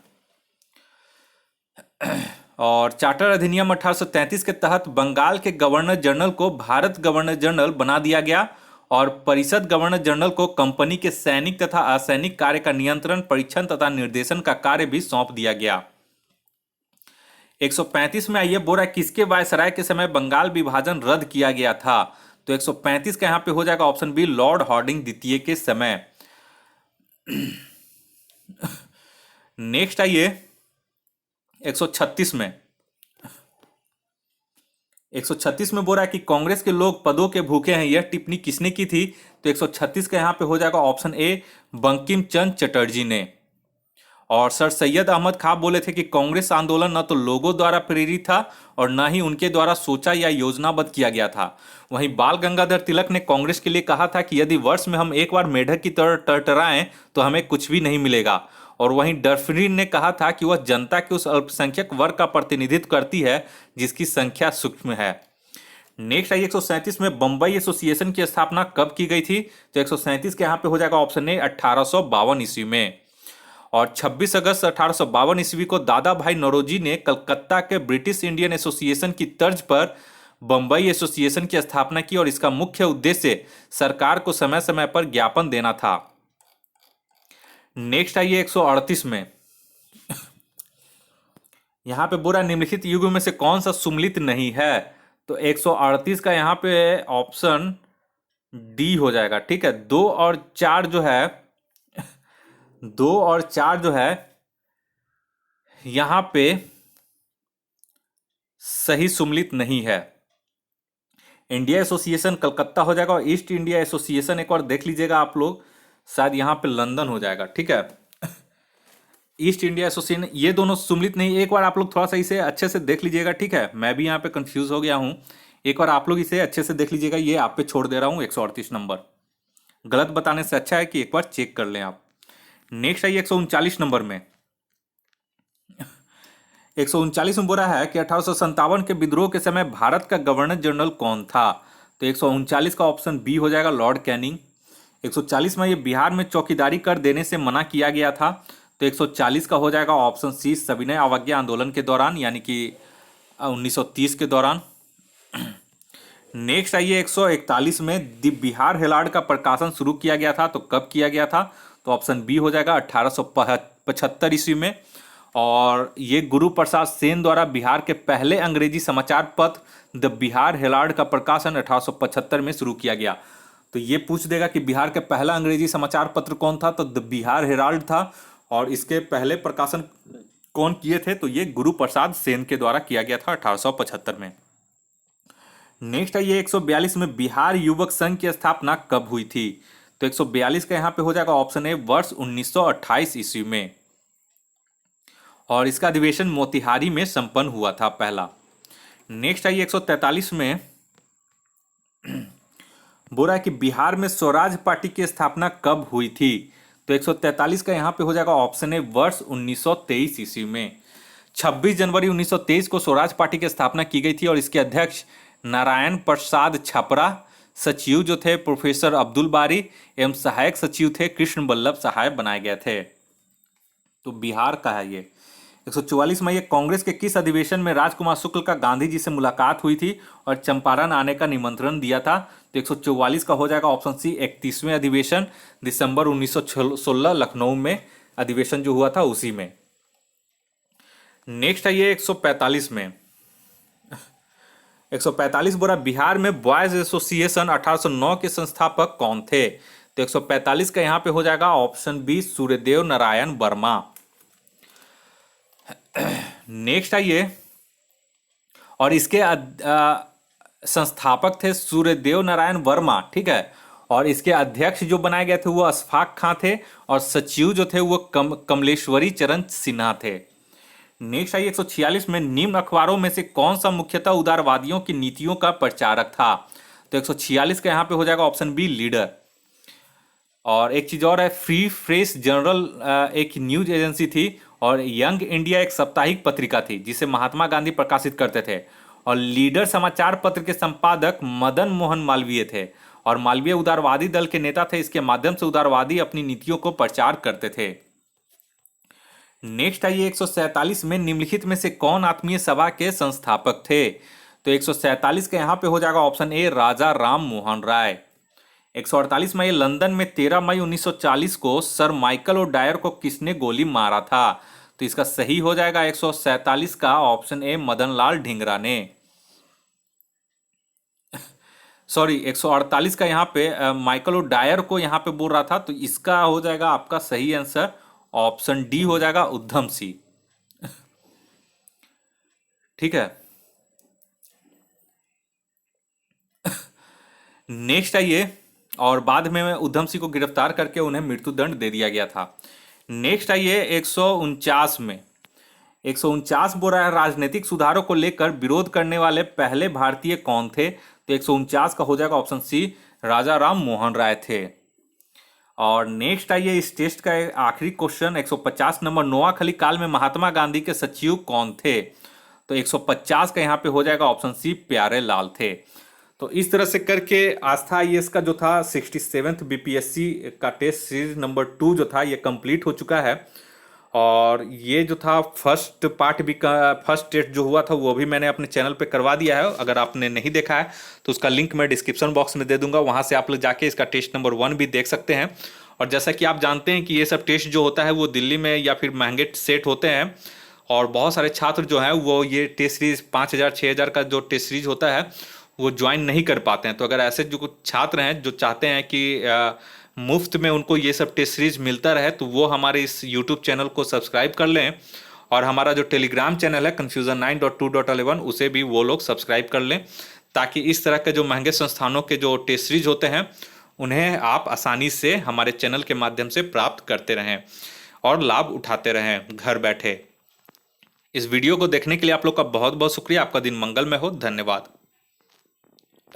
और चार्टर अधिनियम 1833 के तहत बंगाल के गवर्नर जनरल को भारत गवर्नर जनरल बना दिया गया और परिषद गवर्नर जनरल को कंपनी के सैनिक तथा असैनिक कार्य का नियंत्रण, परीक्षण तथा निर्देशन का कार्य भी सौंप दिया गया। 135 में आइए बोल रहा है किसके वायसराय के समय बंगाल विभाजन रद्द किया गया था? तो 135 का यहां पे हो जाएगा ऑप्शन बी लॉर्ड हार्डिंग द्वितीय के समय। नेक्स्ट आइए 136 में 136 में बोल रहा है कि कांग्रेस के लोग पदों के भूखे हैं, यह टिप्पणी किसने की थी? तो 136 का यहां पे हो जाएगा ऑप्शन ए बंकिम चंद्र चटर्जी ने। और सर सैयद अहमद खां बोले थे कि कांग्रेस आंदोलन न तो लोगों द्वारा प्रेरित था और न ही उनके द्वारा सोचा या योजनाबद्ध किया गया था। वहीं बाल गंगाधर तिलक ने कांग्रेस के लिए कहा था कि यदि वर्ष में हम एक बार मेढक की तरह टरटराएं तो हमें कुछ भी नहीं मिलेगा। और वहीं डफरीन ने कहा था कि वह जनता के उस अल्पसंख्यक वर्ग का प्रतिनिधित्व करती है जिसकी संख्या सूक्ष्म है। नेक्स्ट आई 137 में बंबई एसोसिएशन की स्थापना कब की गई थी? तो 137 के यहाँ पे हो जाएगा ऑप्शन ए 1852 ईस्वी में। और 26 अगस्त 1852 ईस्वी को दादा भाई नौरोजी ने कलकत्ता के ब्रिटिश इंडियन एसोसिएशन की तर्ज पर बंबई एसोसिएशन की स्थापना की और इसका मुख्य उद्देश्य सरकार को समय समय पर ज्ञापन देना था। नेक्स्ट आइए 138 में यहां पे बुरा निम्नलिखित युग में से कौन सा सुमलित नहीं है? तो 138 का यहां पे ऑप्शन डी हो जाएगा। ठीक है, 2 और 4 जो है 2 और 4 जो है यहां पे सही सुमलित नहीं है। इंडिया एसोसिएशन कलकत्ता हो जाएगा और ईस्ट इंडिया एसोसिएशन एक बार देख लीजिएगा आप लोग, शायद यहां पे लंदन हो जाएगा। ठीक है, ईस्ट इंडिया एसोसिएशन ये दोनों सुमलित नहीं। एक बार आप लोग थोड़ा सा इसे अच्छे से देख लीजिएगा। ठीक है, मैं भी यहाँ पे कंफ्यूज हो गया हूँ, एक बार आप लोग इसे अच्छे से देख लीजिएगा। ये आप पे छोड़ दे रहा हूँ 138 नंबर, गलत बताने से अच्छा है कि एक बार चेक कर लें आप। नेक्स्ट आइए 139 नंबर में 139 में बोल रहा है कि 1857 के विद्रोह के समय भारत का गवर्नर जनरल कौन था? तो 139 का ऑप्शन बी हो जाएगा लॉर्ड कैनिंग। 140 में ये बिहार में चौकीदारी कर देने से मना किया गया था। तो 140 का हो जाएगा ऑप्शन सी सविनय अवज्ञा आंदोलन के दौरान, यानी कि 1930 के दौरान। नेक्स्ट आइए 141 में द बिहार हेराल्ड का प्रकाशन शुरू किया गया था, तो कब किया गया था? तो ऑप्शन बी हो जाएगा 1875 ईस्वी में। और ये गुरु प्रसाद सेन द्वारा बिहार के पहले अंग्रेजी समाचार पत्र द बिहार हेराल्ड का प्रकाशन 1875 में शुरू किया गया। तो ये पूछ देगा कि बिहार के पहला अंग्रेजी समाचार पत्र कौन था? तो द बिहार हेराल्ड था। और इसके पहले प्रकाशन कौन किए थे? तो ये गुरु प्रसाद सेन के द्वारा किया गया था 1875 में। नेक्स्ट है ये 142 में बिहार युवक संघ की स्थापना कब हुई थी? तो 142 का यहां पे हो जाएगा ऑप्शन ए वर्ष 1928 ईस्वी में। और इसका अधिवेशन मोतिहारी में संपन्न हुआ था पहला। नेक्स्ट आइए 143 में बोल रहा है कि बिहार में स्वराज पार्टी की स्थापना कब हुई थी? तो 143 का यहां पे हो जाएगा ऑप्शन ए वर्ष 1923 ईस्वी में। 26 जनवरी 1923 को स्वराज पार्टी की स्थापना की गई थी और इसके अध्यक्ष नारायण प्रसाद छपरा, सचिव जो थे प्रोफेसर अब्दुल बारी एवं सहायक सचिव थे कृष्ण वल्लभ सहाय बनाए गए थे। तो बिहार का है ये। 144 में ये कांग्रेस के किस अधिवेशन में राजकुमार शुक्ल का गांधी जी से मुलाकात हुई थी और चंपारण आने का निमंत्रण दिया था? तो 144 का हो जाएगा ऑप्शन सी 31वें अधिवेशन दिसंबर 1916 लखनऊ में अधिवेशन जो हुआ था उसी में। नेक्स्ट है ये 145 में 145 बोला बिहार में बॉयज एसोसिएशन 1809 के संस्थापक कौन थे? तो 145 का यहाँ पे हो जाएगा option B Suryadev Narayan Verma. Next आइए, और इसके संस्थापक थे सूर्यदेव नारायण वर्मा, ठीक है। और इसके अध्यक्ष जो बनाए गए थे वो अशफाक खां थे, और सचिव जो थे वो कमलेश्वरी चरण सिन्हा थे। नेक्स्ट आइए 146 में निम्न अखबारों में से कौन सा मुख्यतः उदारवादियों की नीतियों का प्रचारक था? तो 146 का यहाँ पे हो जाएगा ऑप्शन बी लीडर। और एक चीज और है, फ्री प्रेस जर्नल एक न्यूज एजेंसी थी, और यंग इंडिया एक साप्ताहिक पत्रिका थी जिसे महात्मा गांधी प्रकाशित करते थे। और लीडर समाचार पत्र के संपादक मदन मोहन मालवीय थे, और मालवीय उदारवादी दल के नेता थे। इसके माध्यम से उदारवादी अपनी नीतियों को प्रचार करते थे। नेक्स्ट आइए 147 में निम्नलिखित में से कौन आत्मीय सभा के संस्थापक थे? तो 147 के यहाँ पे हो जाएगा ऑप्शन ए राजा राम मोहन राय। 148 में ये लंदन में 13 मई 1940 को सर माइकल और डायर को किसने गोली मारा था? तो इसका सही हो जाएगा 147 का ऑप्शन ए मदनलाल ढींगरा ने। सॉरी 148 का यहाँ पे माइकल और डायर को यहाँ पे बोल रहा था, तो इसका हो जाएगा आपका सही आंसर ऑप्शन डी हो जाएगा उद्धम सिंह। ठीक है। नेक्स्ट आइए, और बाद में उद्धम सिंह को गिरफ्तार करके उन्हें मृत्युदंड दे दिया गया था। नेक्स्ट आइए 149 में 149 बोल रहा है राजनीतिक सुधारों को लेकर विरोध करने वाले पहले भारतीय कौन थे? तो 149 का हो जाएगा ऑप्शन सी राजा राम मोहन राय थे। और नेक्स्ट आइए इस टेस्ट का आखिरी क्वेश्चन 150 नंबर, नोआखली काल में महात्मा गांधी के सचिव कौन थे? तो 150 का यहाँ पे हो जाएगा ऑप्शन सी प्यारे लाल थे। तो इस तरह से करके आस्था आईएएस का जो था 67th बीपीएससी का टेस्ट सीरीज नंबर 2 जो था ये कंप्लीट हो चुका है। और ये जो था फर्स्ट पार्ट भी फर्स्ट टेस्ट जो हुआ था वो भी मैंने अपने चैनल पे करवा दिया है। अगर आपने नहीं देखा है तो उसका लिंक मैं डिस्क्रिप्शन बॉक्स में दे दूंगा, वहाँ से आप लोग जाके इसका टेस्ट नंबर 1 भी देख सकते हैं। और जैसा कि आप जानते हैं कि ये सब टेस्ट जो होता है वो दिल्ली में या फिर महंगे सेट होते हैं, और बहुत सारे छात्र जो हैं वो ये टेस्ट सीरीज 5000 6000 का जो टेस्ट सीरीज होता है वो ज्वाइन नहीं कर पाते हैं। तो अगर ऐसे जो कुछ छात्र हैं जो चाहते हैं कि मुफ्त में उनको ये सब टेस्ट सीरीज मिलता रहे, तो वो हमारे इस यूट्यूब चैनल को सब्सक्राइब कर लें। और हमारा जो टेलीग्राम चैनल है confusion9.2.11 उसे भी वो लोग सब्सक्राइब कर लें, ताकि इस तरह के जो महंगे संस्थानों के जो टेस्ट सीरीज होते हैं उन्हें आप आसानी से हमारे चैनल के माध्यम से प्राप्त करते रहें और लाभ उठाते रहें घर बैठे। इस वीडियो को देखने के लिए आप लोग का बहुत बहुत शुक्रिया। आपका दिन मंगलमय हो। धन्यवाद।